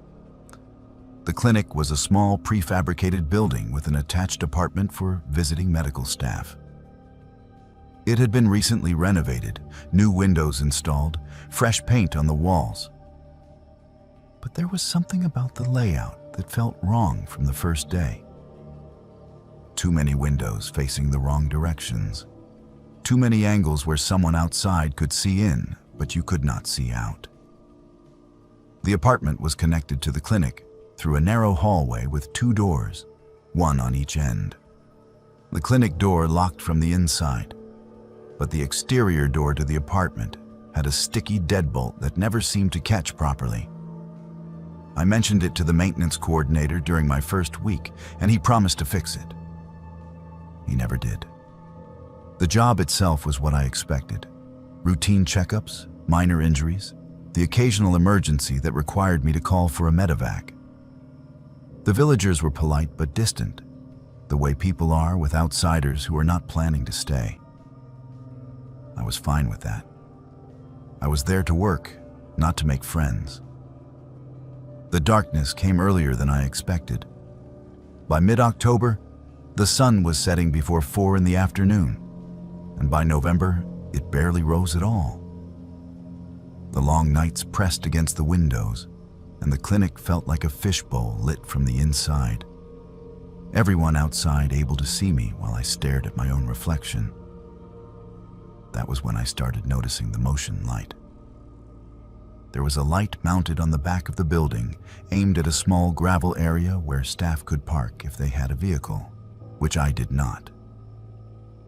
The clinic was a small prefabricated building with an attached apartment for visiting medical staff. It had been recently renovated, new windows installed, fresh paint on the walls. But there was something about the layout that felt wrong from the first day. Too many windows facing the wrong directions. Too many angles where someone outside could see in, but you could not see out. The apartment was connected to the clinic through a narrow hallway with 2 doors, one on each end. The clinic door locked from the inside, but the exterior door to the apartment had a sticky deadbolt that never seemed to catch properly. I mentioned it to the maintenance coordinator during my first week, and he promised to fix it. He never did. The job itself was what I expected. Routine checkups, minor injuries, the occasional emergency that required me to call for a medevac. The villagers were polite but distant, the way people are with outsiders who are not planning to stay. I was fine with that. I was there to work, not to make friends. The darkness came earlier than I expected. By mid-October, the sun was setting before 4 in the afternoon, and by November, it barely rose at all. The long nights pressed against the windows, and the clinic felt like a fishbowl lit from the inside. Everyone outside able to see me while I stared at my own reflection. That was when I started noticing the motion light. There was a light mounted on the back of the building, aimed at a small gravel area where staff could park if they had a vehicle, which I did not.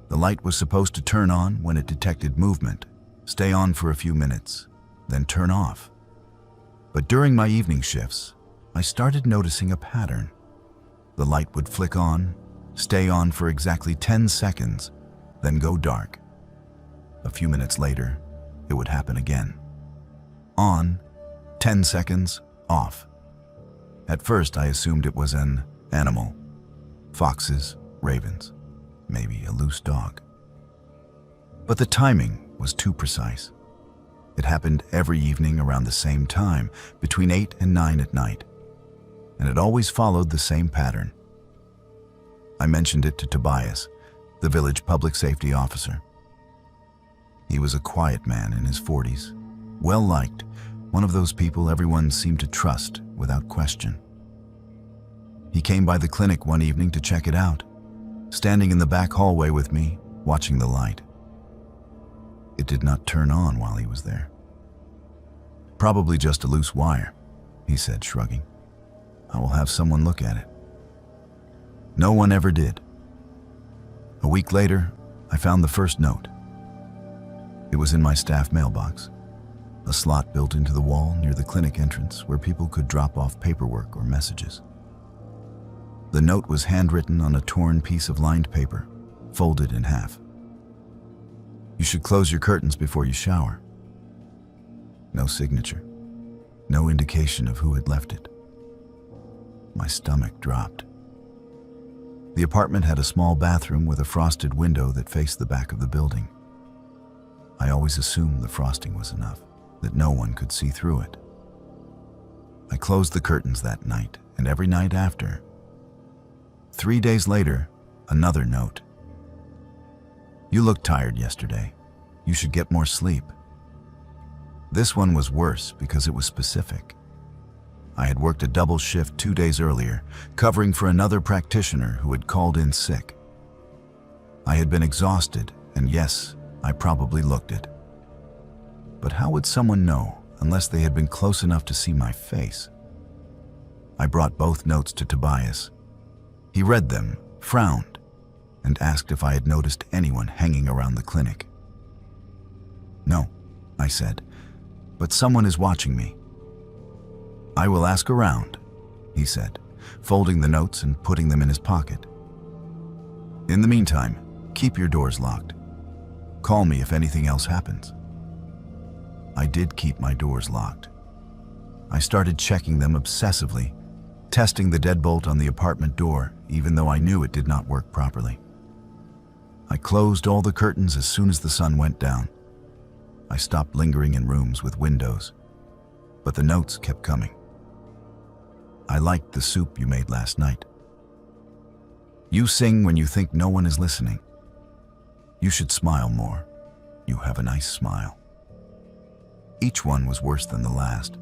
The light was supposed to turn on when it detected movement, stay on for a few minutes, then turn off. But during my evening shifts, I started noticing a pattern. The light would flick on, stay on for exactly 10 seconds, then go dark. A few minutes later, it would happen again. On, 10 seconds, off. At first, I assumed it was an animal. Foxes, ravens, maybe a loose dog. But the timing was too precise. It happened every evening around the same time, between 8 and 9 at night, and it always followed the same pattern. I mentioned it to Tobias, the village public safety officer. He was a quiet man in his 40s, well-liked, one of those people everyone seemed to trust without question. He came by the clinic one evening to check it out, standing in the back hallway with me, watching the light. It did not turn on while he was there. "Probably just a loose wire," he said, shrugging. "I will have someone look at it." No one ever did. A week later, I found the first note. It was in my staff mailbox, a slot built into the wall near the clinic entrance where people could drop off paperwork or messages. The note was handwritten on a torn piece of lined paper, folded in half. You should close your curtains before you shower. No signature. No indication of who had left it. My stomach dropped. The apartment had a small bathroom with a frosted window that faced the back of the building. I always assumed the frosting was enough, that no one could see through it. I closed the curtains that night, and every night after. 3 days later, another note. You looked tired yesterday. You should get more sleep. This one was worse because it was specific. I had worked a double shift 2 days earlier, covering for another practitioner who had called in sick. I had been exhausted, and yes, I probably looked it. But how would someone know unless they had been close enough to see my face? I brought both notes to Tobias. He read them, frowned, and asked if I had noticed anyone hanging around the clinic. No, I said, but someone is watching me. I will ask around, he said, folding the notes and putting them in his pocket. In the meantime, keep your doors locked. Call me if anything else happens. I did keep my doors locked. I started checking them obsessively, testing the deadbolt on the apartment door, even though I knew it did not work properly. I closed all the curtains as soon as the sun went down. I stopped lingering in rooms with windows, but the notes kept coming. I liked the soup you made last night. You sing when you think no one is listening. You should smile more. You have a nice smile. Each one was worse than the last,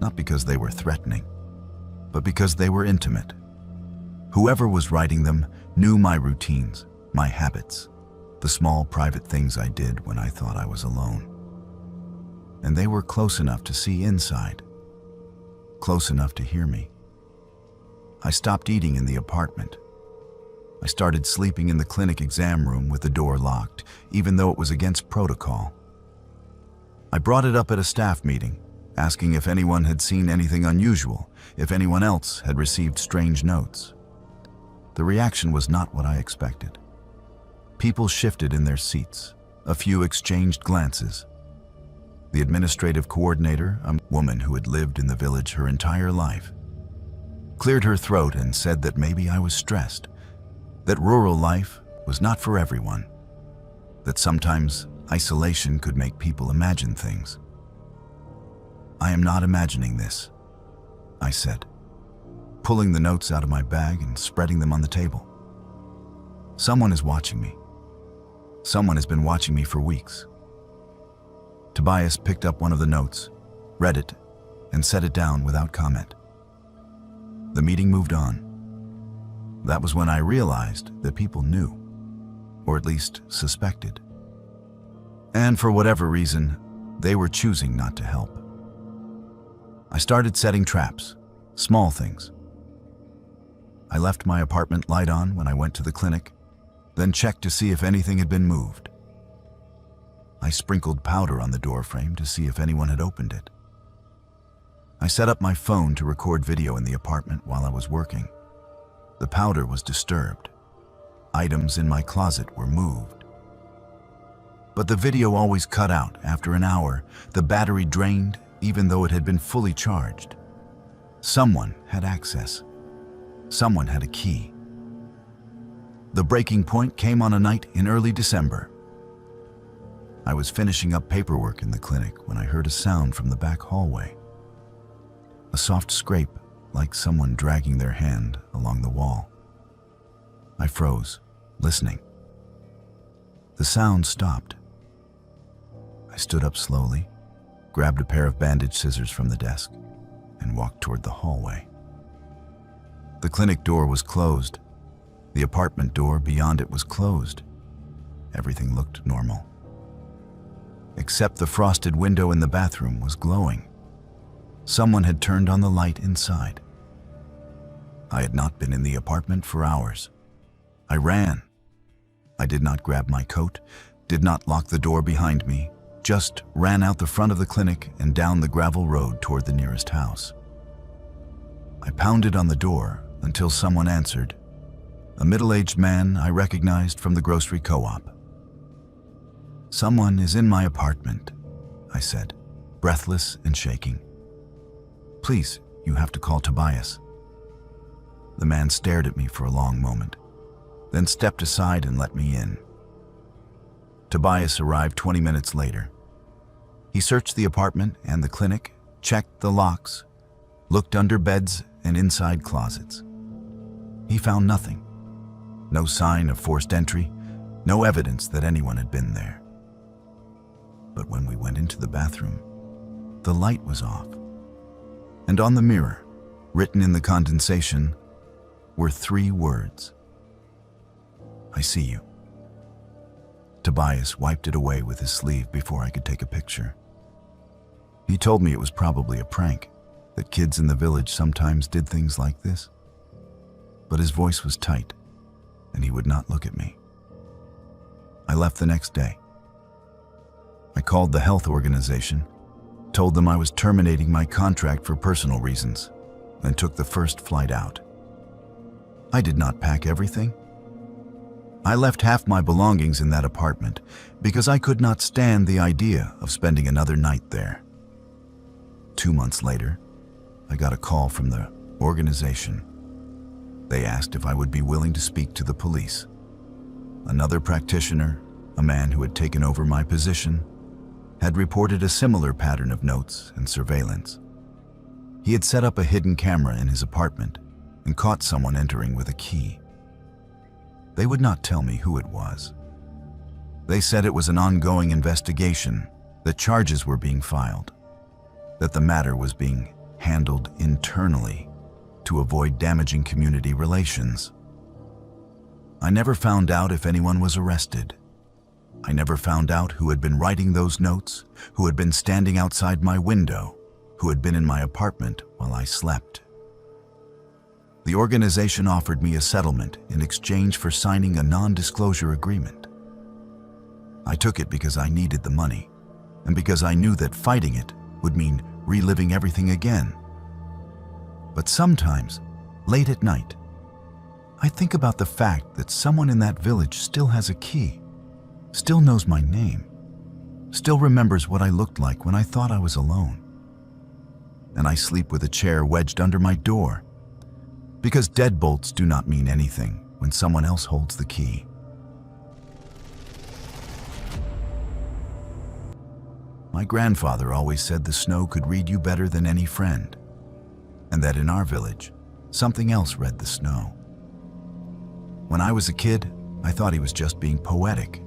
not because they were threatening, but because they were intimate. Whoever was writing them knew my routines, my habits, the small private things I did when I thought I was alone. And they were close enough to see inside, close enough to hear me. I stopped eating in the apartment. I started sleeping in the clinic exam room with the door locked, even though it was against protocol. I brought it up at a staff meeting, asking if anyone had seen anything unusual, if anyone else had received strange notes. The reaction was not what I expected. People shifted in their seats. A few exchanged glances. The administrative coordinator, a woman who had lived in the village her entire life, cleared her throat and said that maybe I was stressed, that rural life was not for everyone, that sometimes isolation could make people imagine things. I am not imagining this, I said, pulling the notes out of my bag and spreading them on the table. Someone is watching me. Someone has been watching me for weeks. Tobias picked up one of the notes, read it, and set it down without comment. The meeting moved on. That was when I realized that people knew, or at least suspected. And for whatever reason, they were choosing not to help. I started setting traps, small things. I left my apartment light on when I went to the clinic, then checked to see if anything had been moved. I sprinkled powder on the doorframe to see if anyone had opened it. I set up my phone to record video in the apartment while I was working. The powder was disturbed. Items in my closet were moved. But the video always cut out after an hour. The battery drained even though it had been fully charged. Someone had access. Someone had a key. The breaking point came on a night in early December. I was finishing up paperwork in the clinic when I heard a sound from the back hallway. A soft scrape, like someone dragging their hand along the wall. I froze, listening. The sound stopped. I stood up slowly, grabbed a pair of bandage scissors from the desk, and walked toward the hallway. The clinic door was closed. The apartment door beyond it was closed. Everything looked normal. Except the frosted window in the bathroom was glowing. Someone had turned on the light inside. I had not been in the apartment for hours. I ran. I did not grab my coat, did not lock the door behind me, just ran out the front of the clinic and down the gravel road toward the nearest house. I pounded on the door until someone answered. a middle-aged man I recognized from the grocery co-op. "Someone is in my apartment," I said, breathless and shaking. "Please, you have to call Tobias." The man stared at me for a long moment, then stepped aside and let me in. Tobias arrived 20 minutes later. He searched the apartment and the clinic, checked the locks, looked under beds and inside closets. He found nothing. No sign of forced entry, no evidence that anyone had been there. But when we went into the bathroom, the light was off. And on the mirror, written in the condensation, were 3 words. "I see you." Tobias wiped it away with his sleeve before I could take a picture. He told me it was probably a prank, that kids in the village sometimes did things like this. But his voice was tight, and he would not look at me. I left the next day. I called the health organization, told them I was terminating my contract for personal reasons, and took the first flight out. I did not pack everything. I left half my belongings in that apartment because I could not stand the idea of spending another night there. 2 months later, I got a call from the organization. They asked if I would be willing to speak to the police. Another practitioner, a man who had taken over my position, had reported a similar pattern of notes and surveillance. He had set up a hidden camera in his apartment and caught someone entering with a key. They would not tell me who it was. They said it was an ongoing investigation, that charges were being filed, that the matter was being handled internally to avoid damaging community relations. I never found out if anyone was arrested. I never found out who had been writing those notes, who had been standing outside my window, who had been in my apartment while I slept. The organization offered me a settlement in exchange for signing a non-disclosure agreement. I took it because I needed the money, and because I knew that fighting it would mean reliving everything again. But sometimes, late at night, I think about the fact that someone in that village still has a key, still knows my name, still remembers what I looked like when I thought I was alone. And I sleep with a chair wedged under my door, because deadbolts do not mean anything when someone else holds the key. My grandfather always said the snow could read you better than any friend, and that in our village, something else read the snow. When I was a kid, I thought he was just being poetic,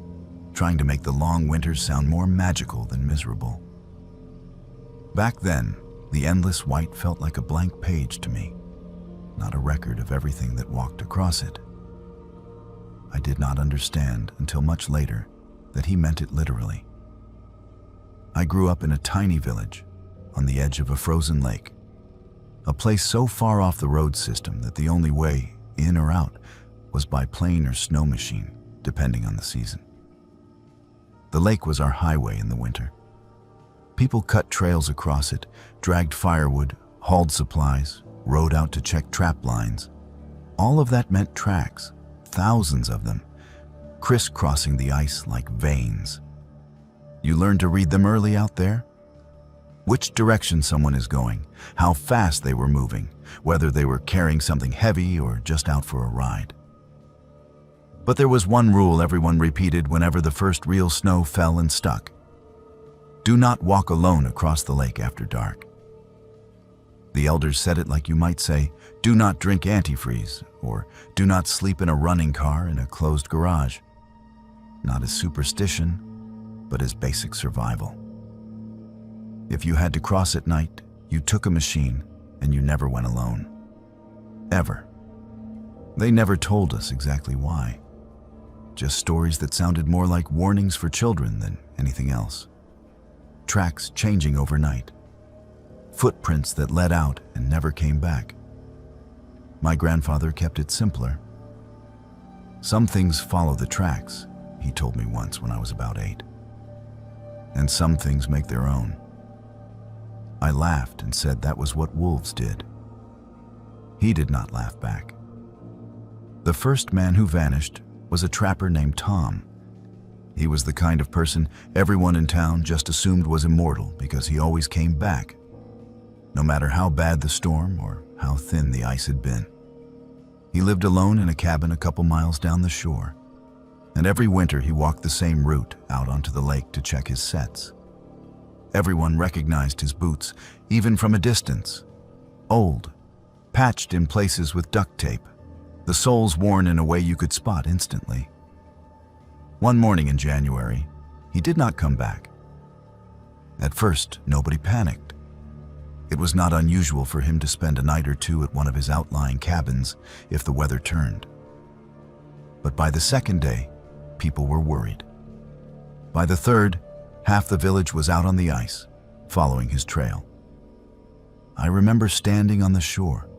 trying to make the long winters sound more magical than miserable. Back then, the endless white felt like a blank page to me, not a record of everything that walked across it. I did not understand until much later that he meant it literally. I grew up in a tiny village on the edge of a frozen lake, a place so far off the road system that the only way in or out was by plane or snow machine, depending on the season. The lake was our highway in the winter. People cut trails across it, dragged firewood, hauled supplies, rode out to check trap lines. All of that meant tracks, thousands of them, crisscrossing the ice like veins. You learn to read them early out there? Which direction someone is going, how fast they were moving, whether they were carrying something heavy or just out for a ride. But there was one rule everyone repeated whenever the first real snow fell and stuck. Do not walk alone across the lake after dark. The elders said it like you might say, do not drink antifreeze, or do not sleep in a running car in a closed garage. Not as superstition, but as basic survival. If you had to cross at night, you took a machine and you never went alone. Ever. They never told us exactly why. Just stories that sounded more like warnings for children than anything else. Tracks changing overnight. Footprints that led out and never came back. My grandfather kept it simpler. Some things follow the tracks, he told me once when I was about 8. And some things make their own. I laughed and said that was what wolves did. He did not laugh back. The first man who vanished was a trapper named Tom. He was the kind of person everyone in town just assumed was immortal because he always came back, no matter how bad the storm or how thin the ice had been. He lived alone in a cabin a couple miles down the shore, and every winter he walked the same route out onto the lake to check his sets. Everyone recognized his boots, even from a distance. Old, patched in places with duct tape, the soles worn in a way you could spot instantly. One morning in January, he did not come back. At first, nobody panicked. It was not unusual for him to spend a night or two at one of his outlying cabins if the weather turned. But by the second day, people were worried. By the third, half the village was out on the ice, following his trail. I remember standing on the shore,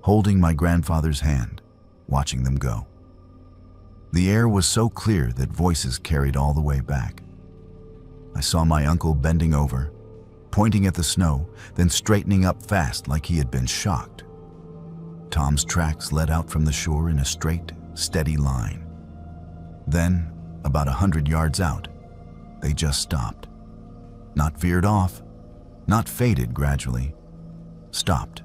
holding my grandfather's hand, watching them go. The air was so clear that voices carried all the way back. I saw my uncle bending over, pointing at the snow, then straightening up fast like he had been shocked. Tom's tracks led out from the shore in a straight, steady line. Then, about 100 yards out, they just stopped. Not veered off, not faded gradually, stopped.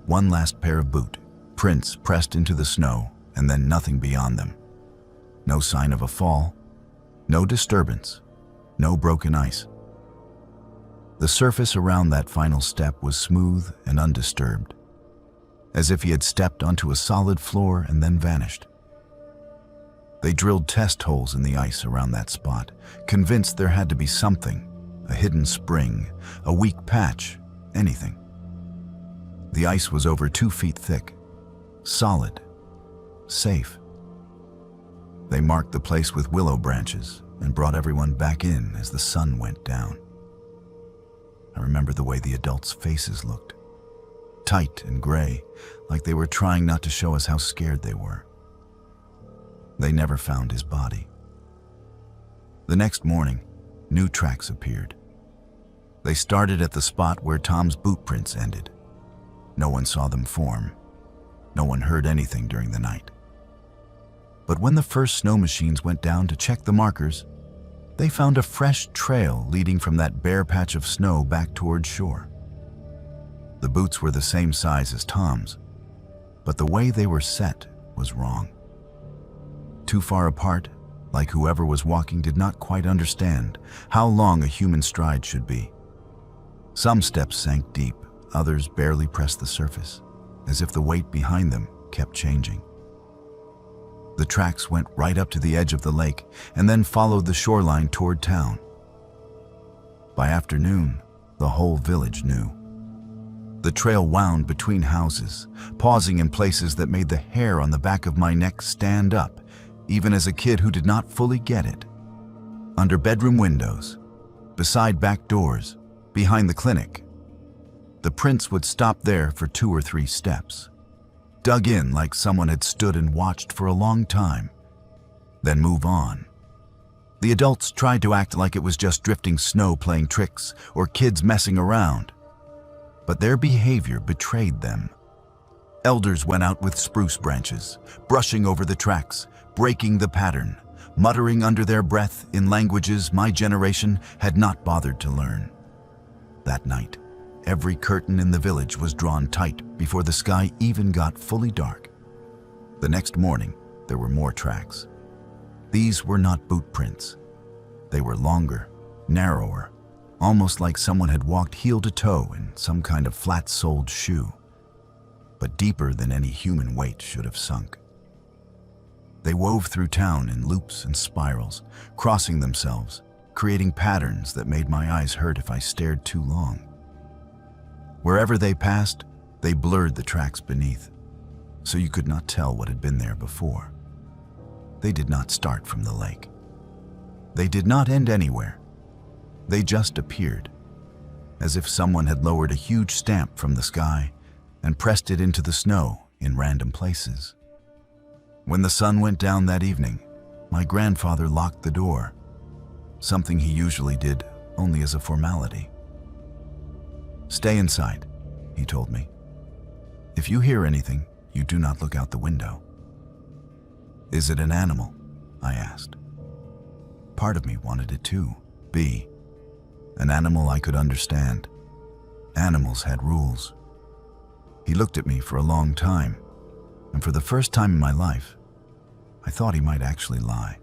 One last pair of boot prints pressed into the snow, and then nothing beyond them. No sign of a fall, no disturbance, no broken ice. The surface around that final step was smooth and undisturbed, as if he had stepped onto a solid floor and then vanished. They drilled test holes in the ice around that spot, convinced there had to be something, a hidden spring, a weak patch, anything. The ice was over 2 feet thick, solid, safe. They marked the place with willow branches and brought everyone back in as the sun went down. I remember the way the adults' faces looked, tight and gray, like they were trying not to show us how scared they were. They never found his body. The next morning, new tracks appeared. They started at the spot where Tom's boot prints ended. No one saw them form. No one heard anything during the night. But when the first snow machines went down to check the markers, they found a fresh trail leading from that bare patch of snow back toward shore. The boots were the same size as Tom's, but the way they were set was wrong. Too far apart, like whoever was walking did not quite understand how long a human stride should be. Some steps sank deep, others barely pressed the surface, as if the weight behind them kept changing. The tracks went right up to the edge of the lake and then followed the shoreline toward town. By afternoon, the whole village knew. The trail wound between houses, pausing in places that made the hair on the back of my neck stand up, even as a kid who did not fully get it. Under bedroom windows, beside back doors, behind the clinic. The prints would stop there for 2 or 3 steps, dug in like someone had stood and watched for a long time, then move on. The adults tried to act like it was just drifting snow playing tricks or kids messing around, but their behavior betrayed them. Elders went out with spruce branches, brushing over the tracks, breaking the pattern, muttering under their breath in languages my generation had not bothered to learn. That night, every curtain in the village was drawn tight before the sky even got fully dark. The next morning, there were more tracks. These were not boot prints. They were longer, narrower, almost like someone had walked heel to toe in some kind of flat-soled shoe, but deeper than any human weight should have sunk. They wove through town in loops and spirals, crossing themselves, creating patterns that made my eyes hurt if I stared too long. Wherever they passed, they blurred the tracks beneath, so you could not tell what had been there before. They did not start from the lake. They did not end anywhere. They just appeared, as if someone had lowered a huge stamp from the sky and pressed it into the snow in random places. When the sun went down that evening, my grandfather locked the door, something he usually did only as a formality. "Stay inside," he told me. "If you hear anything, you do not look out the window." Is it an animal? I asked. Part of me wanted it to be an animal I could understand. Animals had rules. He looked at me for a long time, and for the first time in my life, I thought he might actually lie.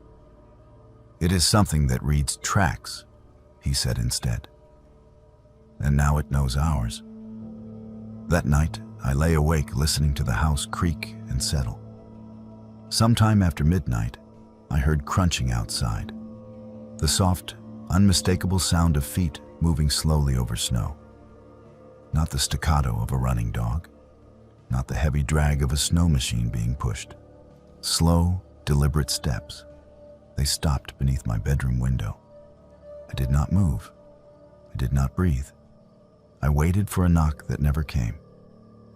It is something that reads tracks, he said instead. And now it knows ours. That night, I lay awake listening to the house creak and settle. Sometime after midnight, I heard crunching outside. The soft, unmistakable sound of feet moving slowly over snow. Not the staccato of a running dog. Not the heavy drag of a snow machine being pushed. Slow, deliberate steps. They stopped beneath my bedroom window. I did not move. I did not breathe. I waited for a knock that never came,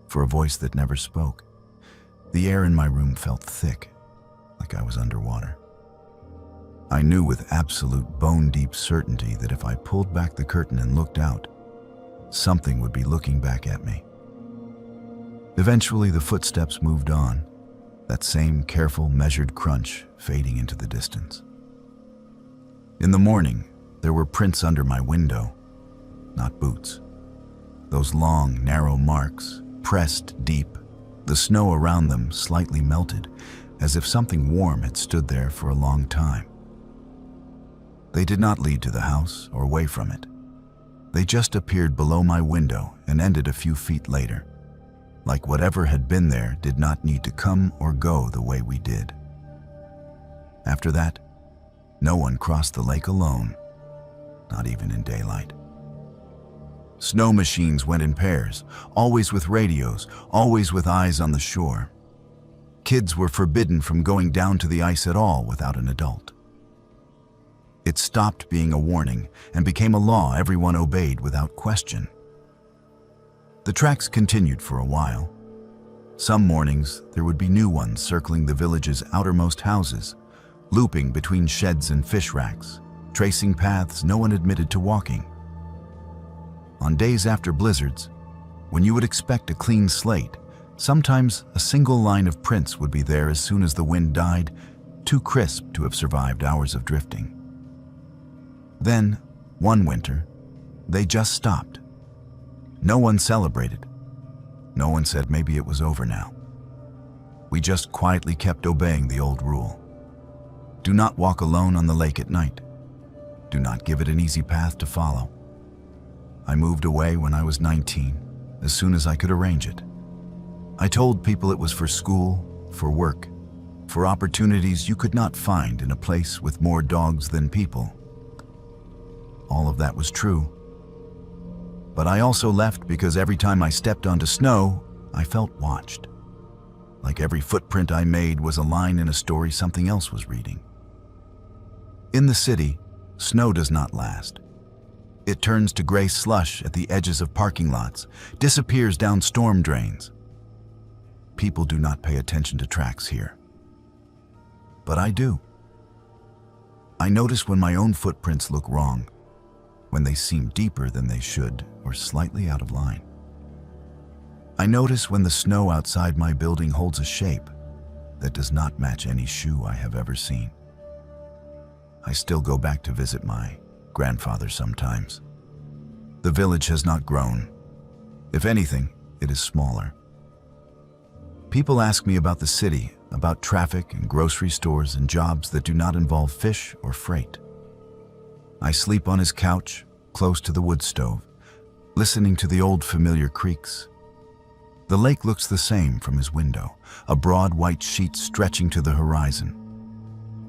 for a voice that never spoke. The air in my room felt thick, like I was underwater. I knew with absolute bone-deep certainty that if I pulled back the curtain and looked out, something would be looking back at me. Eventually, the footsteps moved on, that same careful, measured crunch fading into the distance. In the morning, there were prints under my window, not boots. Those long, narrow marks, pressed deep, the snow around them slightly melted, as if something warm had stood there for a long time. They did not lead to the house or away from it. They just appeared below my window and ended a few feet later, like whatever had been there did not need to come or go the way we did. After that, no one crossed the lake alone, not even in daylight. Snow machines went in pairs, always with radios, always with eyes on the shore. Kids were forbidden from going down to the ice at all without an adult. It stopped being a warning and became a law everyone obeyed without question. The tracks continued for a while. Some mornings, there would be new ones circling the village's outermost houses, looping between sheds and fish racks, tracing paths no one admitted to walking. On days after blizzards, when you would expect a clean slate, sometimes a single line of prints would be there as soon as the wind died, too crisp to have survived hours of drifting. Then, one winter, they just stopped. No one celebrated. No one said maybe it was over now. We just quietly kept obeying the old rule. Do not walk alone on the lake at night. Do not give it an easy path to follow. I moved away when I was 19, as soon as I could arrange it. I told people it was for school, for work, for opportunities you could not find in a place with more dogs than people. All of that was true. But I also left because every time I stepped onto snow, I felt watched. Like every footprint I made was a line in a story something else was reading. In the city, snow does not last. It turns to gray slush at the edges of parking lots, disappears down storm drains. People do not pay attention to tracks here. But I do. I notice when my own footprints look wrong, when they seem deeper than they should or slightly out of line. I notice when the snow outside my building holds a shape that does not match any shoe I have ever seen. I still go back to visit my grandfather sometimes. The village has not grown. If anything, it is smaller. People ask me about the city, about traffic and grocery stores and jobs that do not involve fish or freight. I sleep on his couch, close to the wood stove, listening to the old familiar creaks. The lake looks the same from his window, a broad white sheet stretching to the horizon.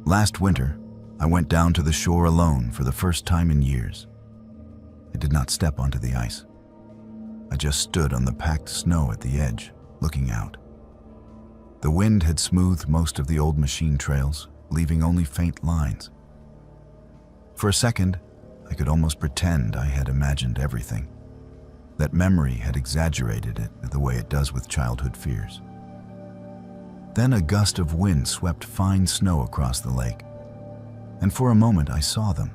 Last winter, I went down to the shore alone for the first time in years. I did not step onto the ice. I just stood on the packed snow at the edge, looking out. The wind had smoothed most of the old machine trails, leaving only faint lines. For a second, I could almost pretend I had imagined everything, that memory had exaggerated it the way it does with childhood fears. Then a gust of wind swept fine snow across the lake, and for a moment I saw them.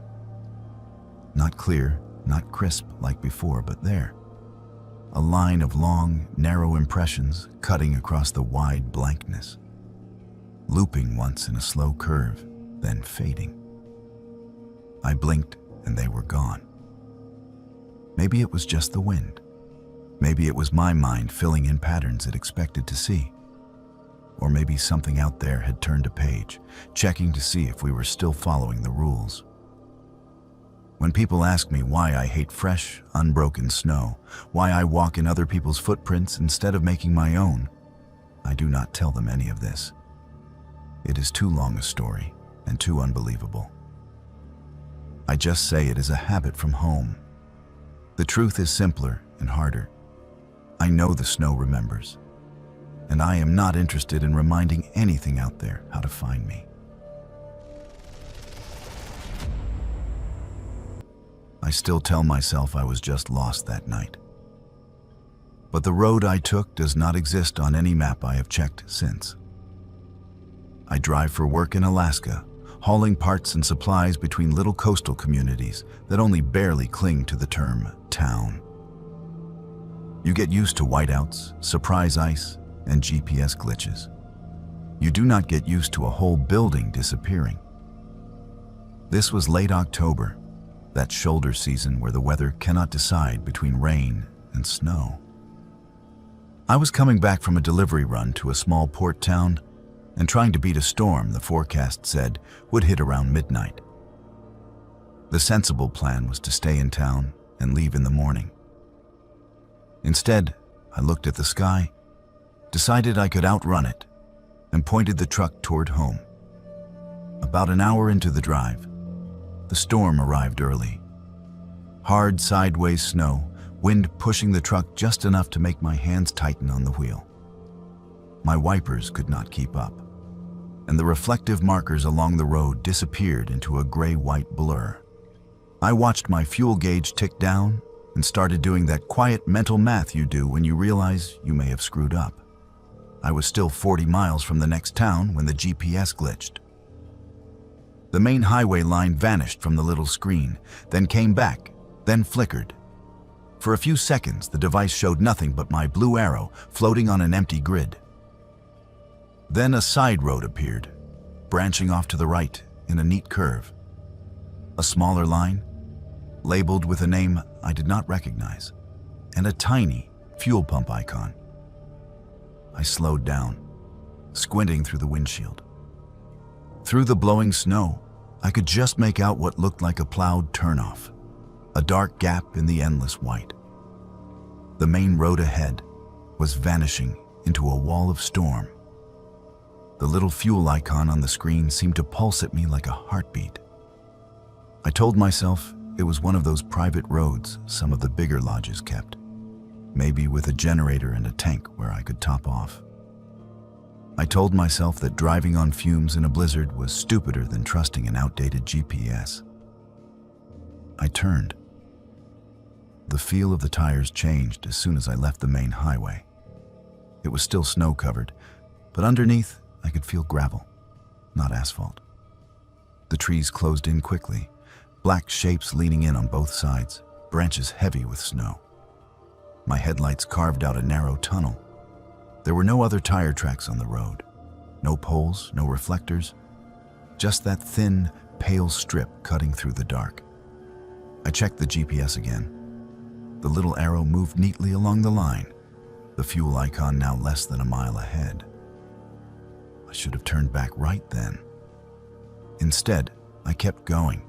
Not clear, not crisp like before, but there. A line of long, narrow impressions cutting across the wide blankness. looping once in a slow curve, then fading. I blinked and they were gone. Maybe it was just the wind. Maybe it was my mind filling in patterns it expected to see. Or maybe something out there had turned a page, checking to see if we were still following the rules. When people ask me why I hate fresh, unbroken snow, why I walk in other people's footprints instead of making my own, I do not tell them any of this. It is too long a story and too unbelievable. I just say it is a habit from home. The truth is simpler and harder. I know the snow remembers, and I am not interested in reminding anything out there how to find me. I still tell myself I was just lost that night. But the road I took does not exist on any map I have checked since. I drive for work in Alaska, hauling parts and supplies between little coastal communities that only barely cling to the term town. You get used to whiteouts, surprise ice, and GPS glitches. You do not get used to a whole building disappearing. This was late October, that shoulder season where the weather cannot decide between rain and snow. I was coming back from a delivery run to a small port town and trying to beat a storm the forecast said would hit around midnight. The sensible plan was to stay in town and leave in the morning. Instead, I looked at the sky, decided I could outrun it, and pointed the truck toward home. About an hour into the drive, the storm arrived early. Hard sideways snow, wind pushing the truck just enough to make my hands tighten on the wheel. My wipers could not keep up, and the reflective markers along the road disappeared into a gray-white blur. I watched my fuel gauge tick down and started doing that quiet mental math you do when you realize you may have screwed up. I was still 40 miles from the next town when the GPS glitched. The main highway line vanished from the little screen, then came back, then flickered. For a few seconds, the device showed nothing but my blue arrow floating on an empty grid. Then a side road appeared, branching off to the right in a neat curve. A smaller line, labeled with a name I did not recognize, and a tiny fuel pump icon. I slowed down, squinting through the windshield. Through the blowing snow, I could just make out what looked like a plowed turnoff, a dark gap in the endless white. The main road ahead was vanishing into a wall of storm. The little fuel icon on the screen seemed to pulse at me like a heartbeat. I told myself it was one of those private roads some of the bigger lodges kept, maybe with a generator and a tank where I could top off. I told myself that driving on fumes in a blizzard was stupider than trusting an outdated GPS. I turned. The feel of the tires changed as soon as I left the main highway. It was still snow-covered, but underneath I could feel gravel, not asphalt. The trees closed in quickly, black shapes leaning in on both sides, branches heavy with snow. My headlights carved out a narrow tunnel. There were no other tire tracks on the road. No poles, no reflectors, just that thin, pale strip cutting through the dark. I checked the GPS again. The little arrow moved neatly along the line, the fuel icon now less than a mile ahead. I should have turned back right then. Instead, I kept going,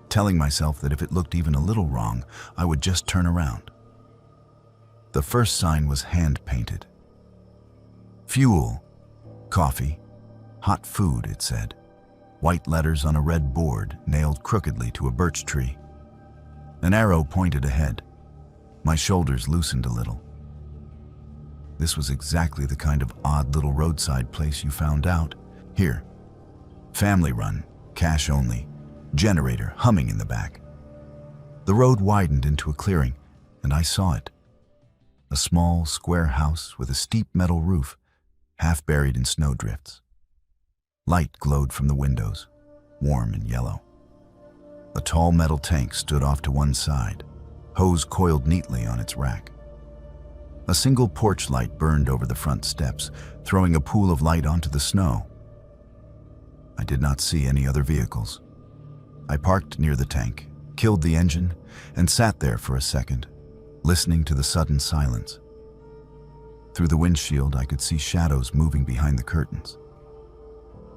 telling myself that if it looked even a little wrong, I would just turn around. The first sign was hand-painted. Fuel, coffee, hot food, it said. White letters on a red board nailed crookedly to a birch tree. An arrow pointed ahead. My shoulders loosened a little. This was exactly the kind of odd little roadside place you found out. Here. Family run, cash only, generator humming in the back. The road widened into a clearing, and I saw it. A small, square house with a steep metal roof, half buried in snowdrifts. Light glowed from the windows, warm and yellow. A tall metal tank stood off to one side, hose coiled neatly on its rack. A single porch light burned over the front steps, throwing a pool of light onto the snow, I did not see any other vehicles. I parked near the tank, killed the engine, and sat there for a second, listening to the sudden silence. Through the windshield, I could see shadows moving behind the curtains.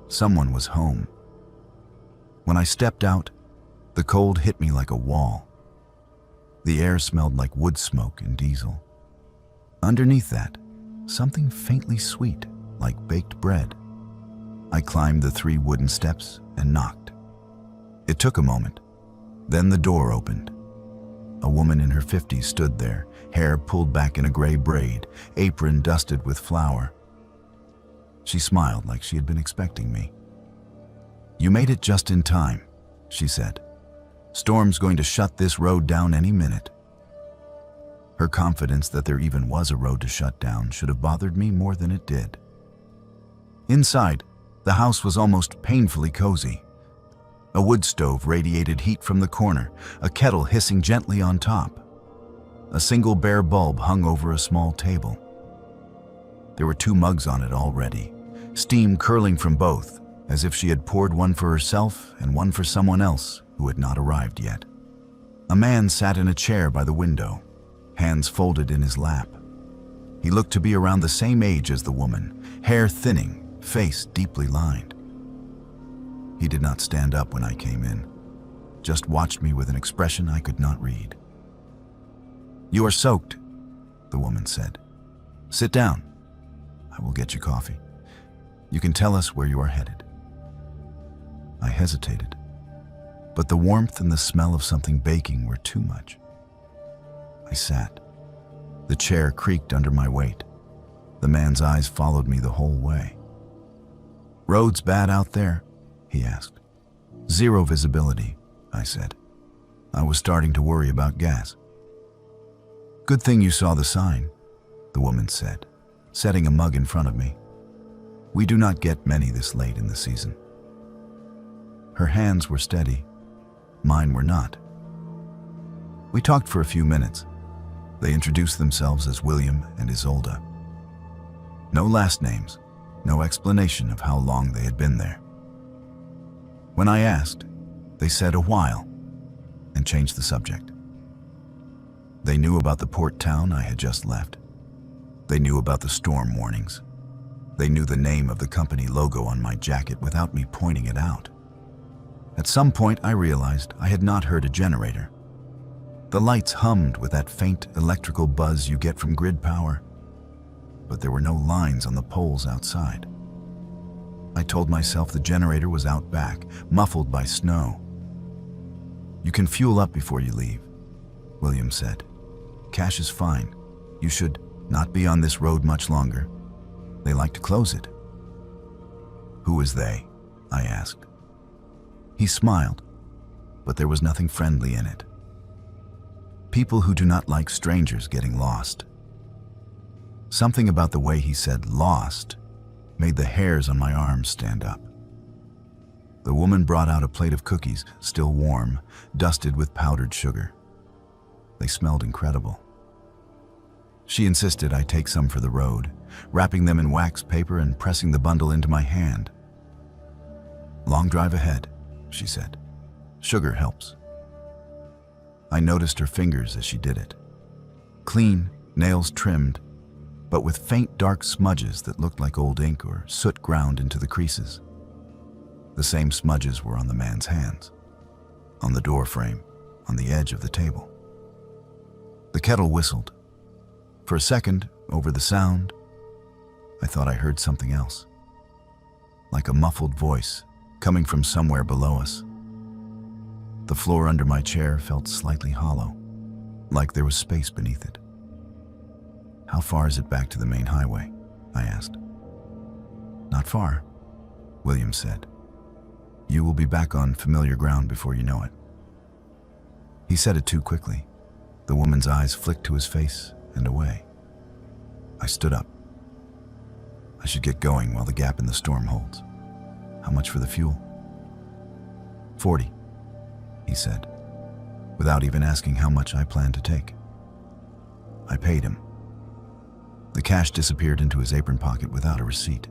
Someone was home. When I stepped out, the cold hit me like a wall. The air smelled like wood smoke and diesel. Underneath that, something faintly sweet, like baked bread. I climbed the 3 wooden steps and knocked. It took a moment. Then the door opened. A woman in her 50s stood there, hair pulled back in a gray braid, apron dusted with flour. She smiled like she had been expecting me. "You made it just in time," she said. "Storm's going to shut this road down any minute." Her confidence that there even was a road to shut down should have bothered me more than it did. Inside, the house was almost painfully cozy. A wood stove radiated heat from the corner, a kettle hissing gently on top. A single bare bulb hung over a small table. There were 2 mugs on it already, steam curling from both, as if she had poured one for herself and one for someone else who had not arrived yet. A man sat in a chair by the window, hands folded in his lap. He looked to be around the same age as the woman, hair thinning, face deeply lined. He did not stand up when I came in, just watched me with an expression I could not read. "You are soaked," the woman said. "Sit down. I will get you coffee. You can tell us where you are headed." I hesitated, but the warmth and the smell of something baking were too much. I sat. The chair creaked under my weight. The man's eyes followed me the whole way. "Roads bad out there?" he asked. "Zero visibility," I said. I was starting to worry about gas. "Good thing you saw the sign," the woman said, setting a mug in front of me. "We do not get many this late in the season." Her hands were steady. Mine were not. We talked for a few minutes. They introduced themselves as William and Isolde. No last names, no explanation of how long they had been there. When I asked, they said a while and changed the subject. They knew about the port town I had just left. They knew about the storm warnings. They knew the name of the company logo on my jacket without me pointing it out. At some point, I realized I had not heard a generator. The lights hummed with that faint electrical buzz you get from grid power, but there were no lines on the poles outside. I told myself the generator was out back, muffled by snow. "You can fuel up before you leave," William said. "Cash is fine. You should not be on this road much longer. They like to close it." "Who is they?" I asked. He smiled, but there was nothing friendly in it. "People who do not like strangers getting lost." Something about the way he said "lost" made the hairs on my arms stand up. The woman brought out a plate of cookies, still warm, dusted with powdered sugar. They smelled incredible. She insisted I take some for the road, wrapping them in wax paper and pressing the bundle into my hand. "Long drive ahead," she said. "Sugar helps." I noticed her fingers as she did it. Clean, nails trimmed, but with faint dark smudges that looked like old ink or soot ground into the creases. The same smudges were on the man's hands, on the door frame, on the edge of the table. The kettle whistled. For a second, over the sound, I thought I heard something else, like a muffled voice coming from somewhere below us. The floor under my chair felt slightly hollow, like there was space beneath it. "How far is it back to the main highway?" I asked. "Not far," William said. "You will be back on familiar ground before you know it." He said it too quickly. The woman's eyes flicked to his face and away. I stood up. "I should get going while the gap in the storm holds. How much for the fuel?" "40, he said, without even asking how much I planned to take. I paid him. The cash disappeared into his apron pocket without a receipt.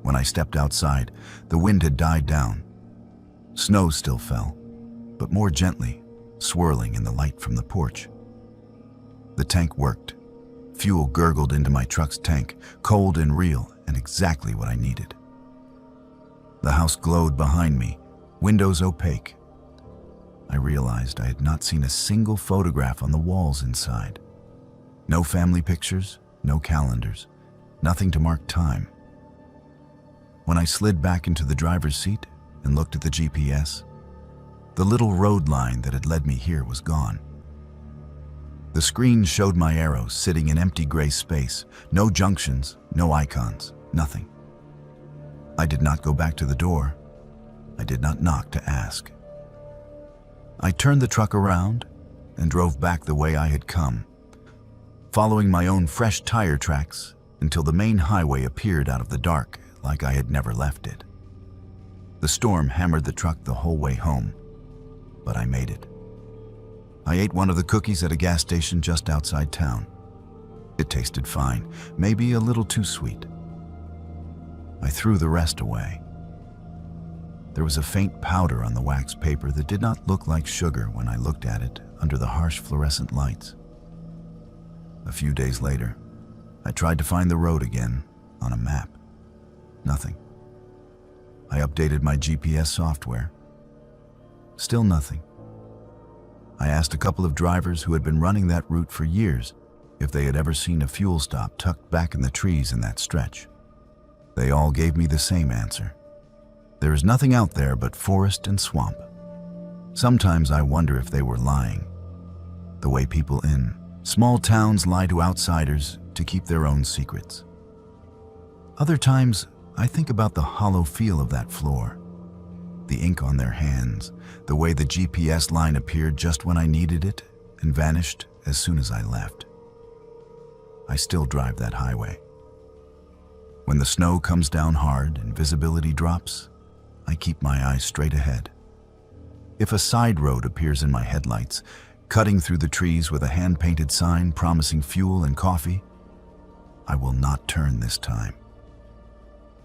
When I stepped outside, the wind had died down. Snow still fell, but more gently, swirling in the light from the porch. The tank worked. Fuel gurgled into my truck's tank, cold and real, and exactly what I needed. The house glowed behind me, windows opaque. I realized I had not seen a single photograph on the walls inside. No family pictures, no calendars, nothing to mark time. When I slid back into the driver's seat and looked at the GPS, the little road line that had led me here was gone. The screen showed my arrows sitting in empty gray space, no junctions, no icons, nothing. I did not go back to the door. I did not knock to ask. I turned the truck around and drove back the way I had come, following my own fresh tire tracks until the main highway appeared out of the dark like I had never left it. The storm hammered the truck the whole way home, but I made it. I ate one of the cookies at a gas station just outside town. It tasted fine, maybe a little too sweet. I threw the rest away. There was a faint powder on the wax paper that did not look like sugar when I looked at it under the harsh fluorescent lights. A few days later, I tried to find the road again on a map. Nothing. I updated my GPS software. Still nothing. I asked a couple of drivers who had been running that route for years if they had ever seen a fuel stop tucked back in the trees in that stretch. They all gave me the same answer. There is nothing out there but forest and swamp. Sometimes I wonder if they were lying, the way people in small towns lie to outsiders to keep their own secrets. Other times, I think about the hollow feel of that floor, the ink on their hands, the way the GPS line appeared just when I needed it and vanished as soon as I left. I still drive that highway. When the snow comes down hard and visibility drops, I keep my eyes straight ahead. If a side road appears in my headlights, cutting through the trees with a hand-painted sign promising fuel and coffee, I will not turn this time.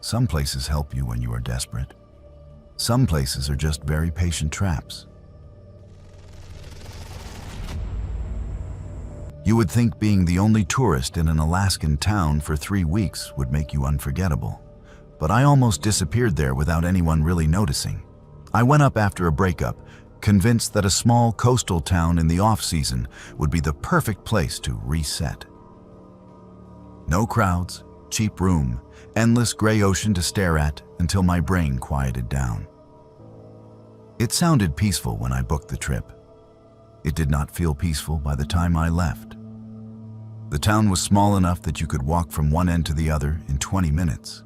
Some places help you when you are desperate. Some places are just very patient traps. You would think being the only tourist in an Alaskan town for 3 weeks would make you unforgettable. But I almost disappeared there without anyone really noticing. I went up after a breakup, convinced that a small coastal town in the off-season would be the perfect place to reset. No crowds, cheap room, endless gray ocean to stare at until my brain quieted down. It sounded peaceful when I booked the trip. It did not feel peaceful by the time I left. The town was small enough that you could walk from one end to the other in 20 minutes.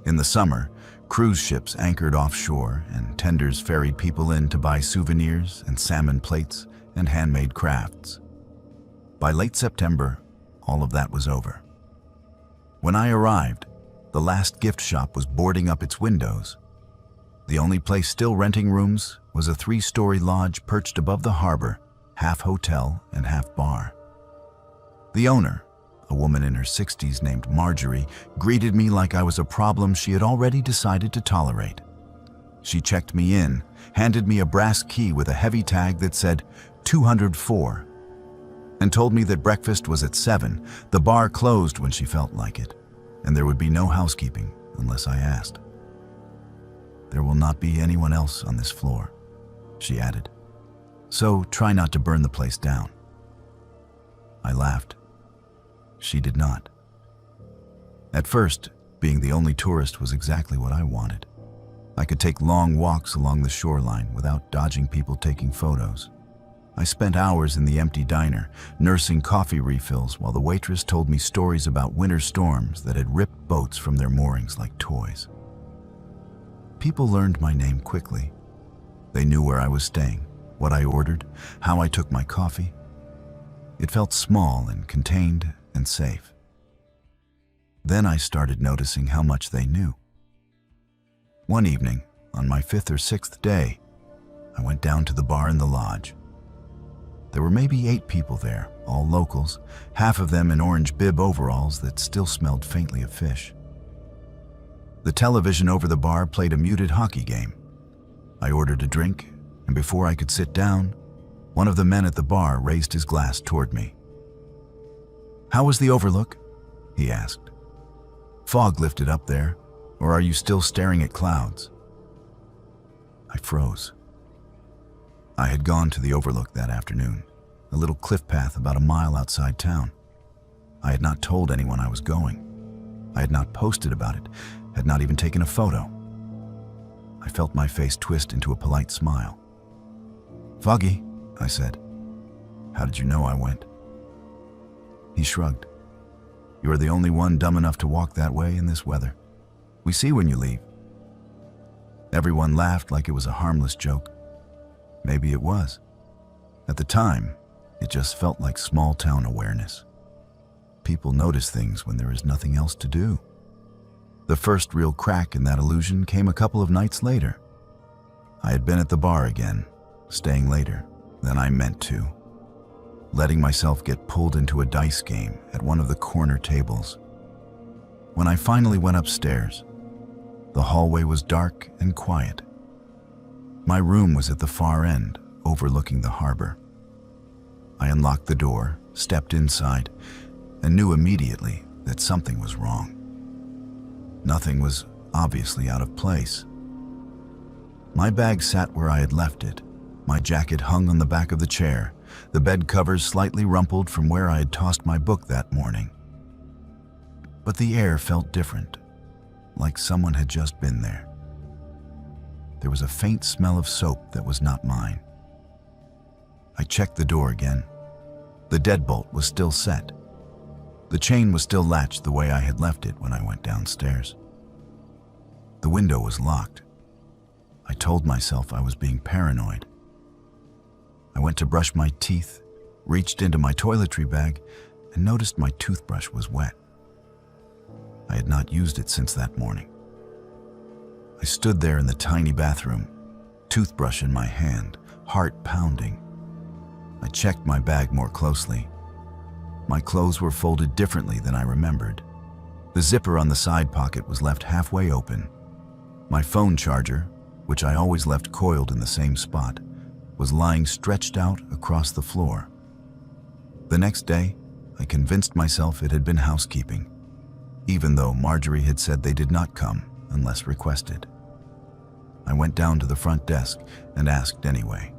In the summer, cruise ships anchored offshore and tenders ferried people in to buy souvenirs and salmon plates and handmade crafts. By late September, all of that was over. When I arrived, the last gift shop was boarding up its windows. The only place still renting rooms was a 3-story lodge perched above the harbor, half hotel and half bar. The owner, a woman in her 60s named Marjorie, greeted me like I was a problem she had already decided to tolerate. She checked me in, handed me a brass key with a heavy tag that said 204, and told me that breakfast was at 7. The bar closed when she felt like it, and there would be no housekeeping unless I asked. There will not be anyone else on this floor, she added, so try not to burn the place down. I laughed. She did not. At first, being the only tourist was exactly what I wanted. I could take long walks along the shoreline without dodging people taking photos. I spent hours in the empty diner, nursing coffee refills while the waitress told me stories about winter storms that had ripped boats from their moorings like toys. People learned my name quickly. They knew where I was staying, what I ordered, how I took my coffee. It felt small and contained and safe. Then I started noticing how much they knew. One evening, on my 5th or 6th day, I went down to the bar in the lodge. There were maybe 8 people there, all locals, half of them in orange bib overalls that still smelled faintly of fish. The television over the bar played a muted hockey game. I ordered a drink, and before I could sit down, one of the men at the bar raised his glass toward me. "How was the overlook?" he asked. "Fog lifted up there, or are you still staring at clouds?" I froze. I had gone to the overlook that afternoon, a little cliff path about a mile outside town. I had not told anyone I was going. I had not posted about it, had not even taken a photo. I felt my face twist into a polite smile. "Foggy," I said. "How did you know I went?" He shrugged. "You are the only one dumb enough to walk that way in this weather. We see when you leave." Everyone laughed like it was a harmless joke. Maybe it was. At the time, it just felt like small-town awareness. People notice things when there is nothing else to do. The first real crack in that illusion came a couple of nights later. I had been at the bar again, staying later than I meant to, letting myself get pulled into a dice game at one of the corner tables. When I finally went upstairs, the hallway was dark and quiet. My room was at the far end, overlooking the harbor. I unlocked the door, stepped inside, and knew immediately that something was wrong. Nothing was obviously out of place. My bag sat where I had left it. My jacket hung on the back of the chair, the bed covers slightly rumpled from where I had tossed my book that morning. But the air felt different, like someone had just been there. There was a faint smell of soap that was not mine. I checked the door again. The deadbolt was still set. The chain was still latched the way I had left it when I went downstairs. The window was locked. I told myself I was being paranoid. I went to brush my teeth, reached into my toiletry bag, and noticed my toothbrush was wet. I had not used it since that morning. I stood there in the tiny bathroom, toothbrush in my hand, heart pounding. I checked my bag more closely. My clothes were folded differently than I remembered. The zipper on the side pocket was left halfway open. My phone charger, which I always left coiled in the same spot, was lying stretched out across the floor. The next day, I convinced myself it had been housekeeping, even though Marjorie had said they did not come unless requested. I went down to the front desk and asked anyway.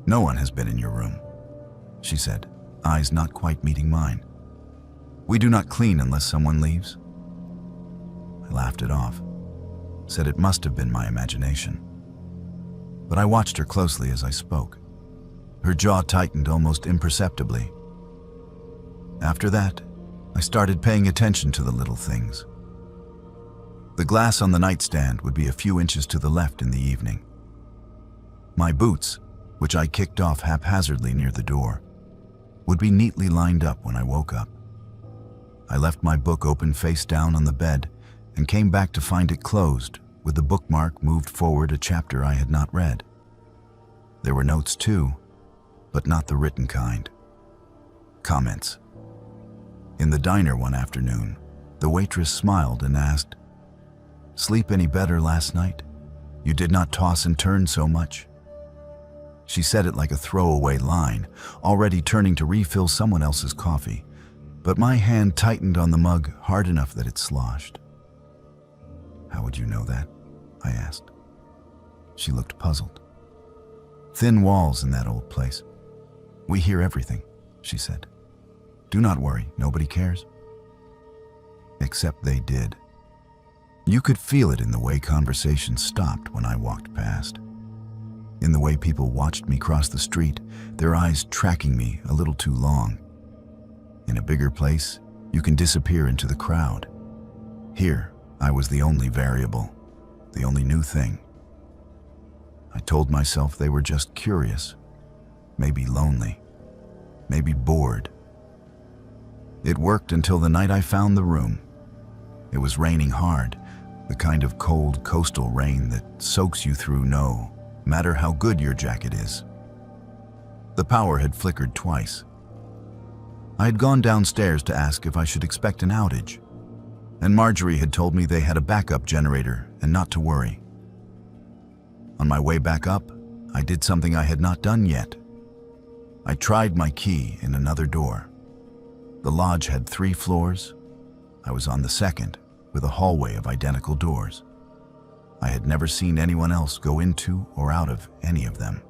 "No one has been in your room," she said, eyes not quite meeting mine. "We do not clean unless someone leaves." I laughed it off, said it must have been my imagination. But I watched her closely as I spoke. Her jaw tightened almost imperceptibly. After that, I started paying attention to the little things. The glass on the nightstand would be a few inches to the left in the evening. My boots, which I kicked off haphazardly near the door, would be neatly lined up when I woke up. I left my book open face down on the bed and came back to find it closed, with the bookmark moved forward a chapter I had not read. There were notes too, but not the written kind. Comments. In the diner one afternoon, the waitress smiled and asked, "Sleep any better last night? You did not toss and turn so much." She said it like a throwaway line, already turning to refill someone else's coffee, but my hand tightened on the mug hard enough that it sloshed. "How would you know that?" I asked. She looked puzzled. "Thin walls in that old place. We hear everything," she said. "Do not worry, nobody cares." Except they did. You could feel it in the way conversation stopped when I walked past. In the way people watched me cross the street, their eyes tracking me a little too long. In a bigger place, you can disappear into the crowd. Here, I was the only variable, the only new thing. I told myself they were just curious, maybe lonely, maybe bored. It worked until the night I found the room. It was raining hard, the kind of cold coastal rain that soaks you through no matter how good your jacket is. The power had flickered twice. I had gone downstairs to ask if I should expect an outage. and Marjorie had told me they had a backup generator and not to worry. On my way back up, I did something I had not done yet. I tried my key in another door. The lodge had 3 floors. I was on the second, with a hallway of identical doors. I had never seen anyone else go into or out of any of them.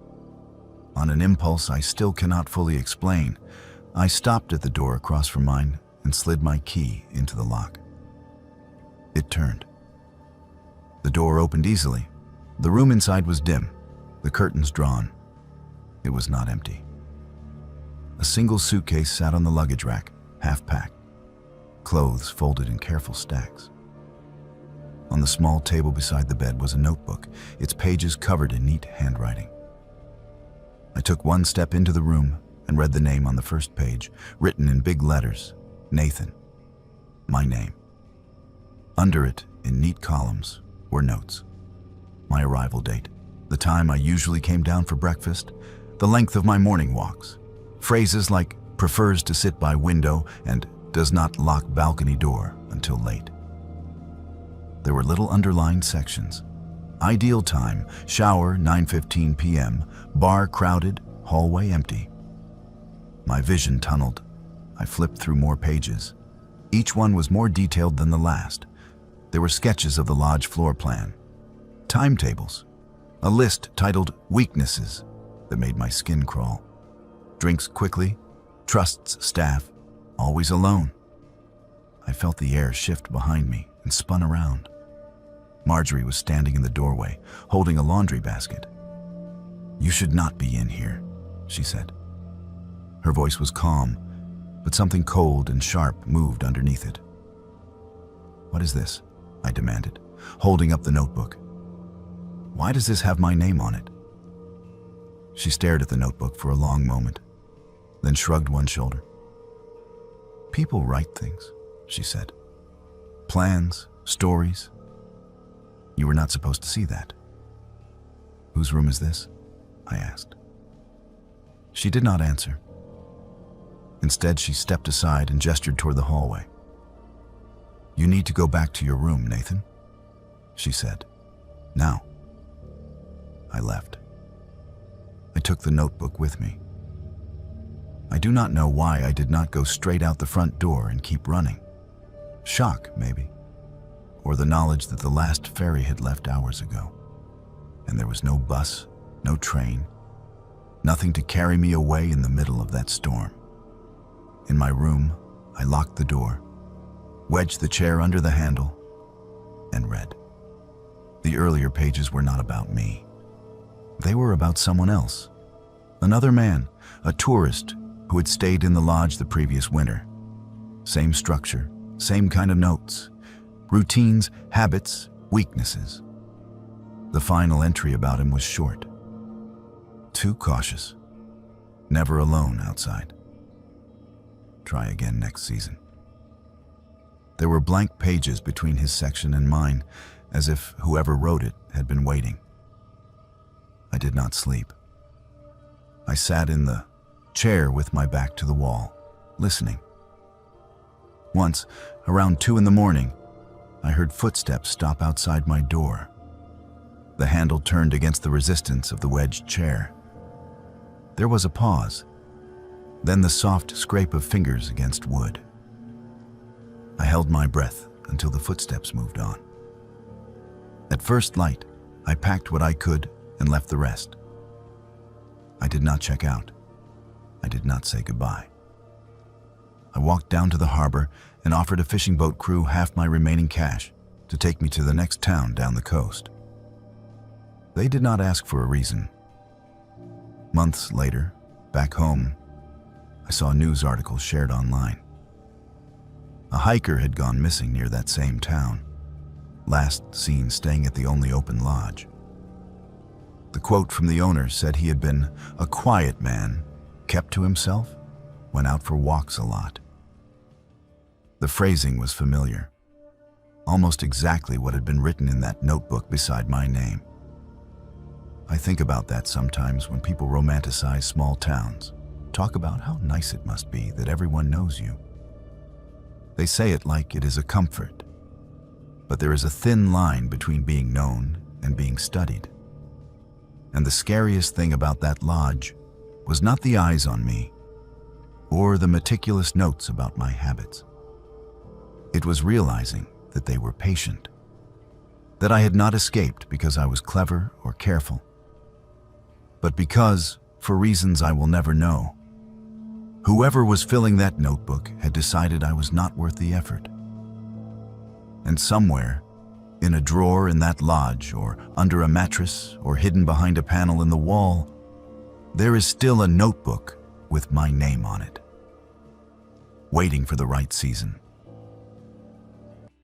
On an impulse I still cannot fully explain, I stopped at the door across from mine and slid my key into the lock. It turned. The door opened easily. The room inside was dim, the curtains drawn. It was not empty. A single suitcase sat on the luggage rack, half packed, clothes folded in careful stacks. On the small table beside the bed was a notebook, its pages covered in neat handwriting. I took one step into the room and read the name on the first page, written in big letters, Nathan, my name. Under it, in neat columns, were notes. My arrival date, the time I usually came down for breakfast, the length of my morning walks, phrases like prefers to sit by window and does not lock balcony door until late. There were little underlined sections. Ideal time, shower 9:15 p.m., bar crowded, hallway empty. My vision tunneled. I flipped through more pages. Each one was more detailed than the last. There were sketches of the lodge floor plan, timetables, a list titled Weaknesses that made my skin crawl. Drinks quickly, trusts staff, always alone. I felt the air shift behind me and spun around. Marjorie was standing in the doorway, holding a laundry basket. "You should not be in here," she said. Her voice was calm, but something cold and sharp moved underneath it. "What is this?" I demanded, holding up the notebook. "Why does this have my name on it?" She stared at the notebook for a long moment, then shrugged one shoulder. "People write things," she said. "Plans, stories. You were not supposed to see that." "Whose room is this?" I asked. She did not answer. Instead, she stepped aside and gestured toward the hallway. "You need to go back to your room, Nathan," she said. "Now." I left. I took the notebook with me. I do not know why I did not go straight out the front door and keep running. Shock, maybe. Or the knowledge that the last ferry had left hours ago. And there was no bus, no train, nothing to carry me away in the middle of that storm. In my room, I locked the door, wedged the chair under the handle, and read. The earlier pages were not about me. They were about someone else. Another man, a tourist who had stayed in the lodge the previous winter. Same structure, same kind of notes, routines, habits, weaknesses. The final entry about him was short. Too cautious. Never alone outside. Try again next season. There were blank pages between his section and mine, as if whoever wrote it had been waiting. I did not sleep. I sat in the chair with my back to the wall, listening. Once, around 2 a.m, I heard footsteps stop outside my door. The handle turned against the resistance of the wedged chair. There was a pause, then the soft scrape of fingers against wood. I held my breath until the footsteps moved on. At first light, I packed what I could and left the rest. I did not check out. I did not say goodbye. I walked down to the harbor and offered a fishing boat crew half my remaining cash to take me to the next town down the coast. They did not ask for a reason. Months later, back home, I saw a news article shared online. A hiker had gone missing near that same town, last seen staying at the only open lodge. The quote from the owner said he had been a quiet man, kept to himself, went out for walks a lot. The phrasing was familiar, almost exactly what had been written in that notebook beside my name. I think about that sometimes when people romanticize small towns, talk about how nice it must be that everyone knows you. They say it like it is a comfort, But there is a thin line between being known and being studied. And the scariest thing about that lodge was not the eyes on me or the meticulous notes about my habits. It was realizing that they were patient, that I had not escaped because I was clever or careful, but because, for reasons I will never know, whoever was filling that notebook had decided I was not worth the effort. And somewhere, in a drawer in that lodge, or under a mattress, or hidden behind a panel in the wall, there is still a notebook with my name on it, waiting for the right season.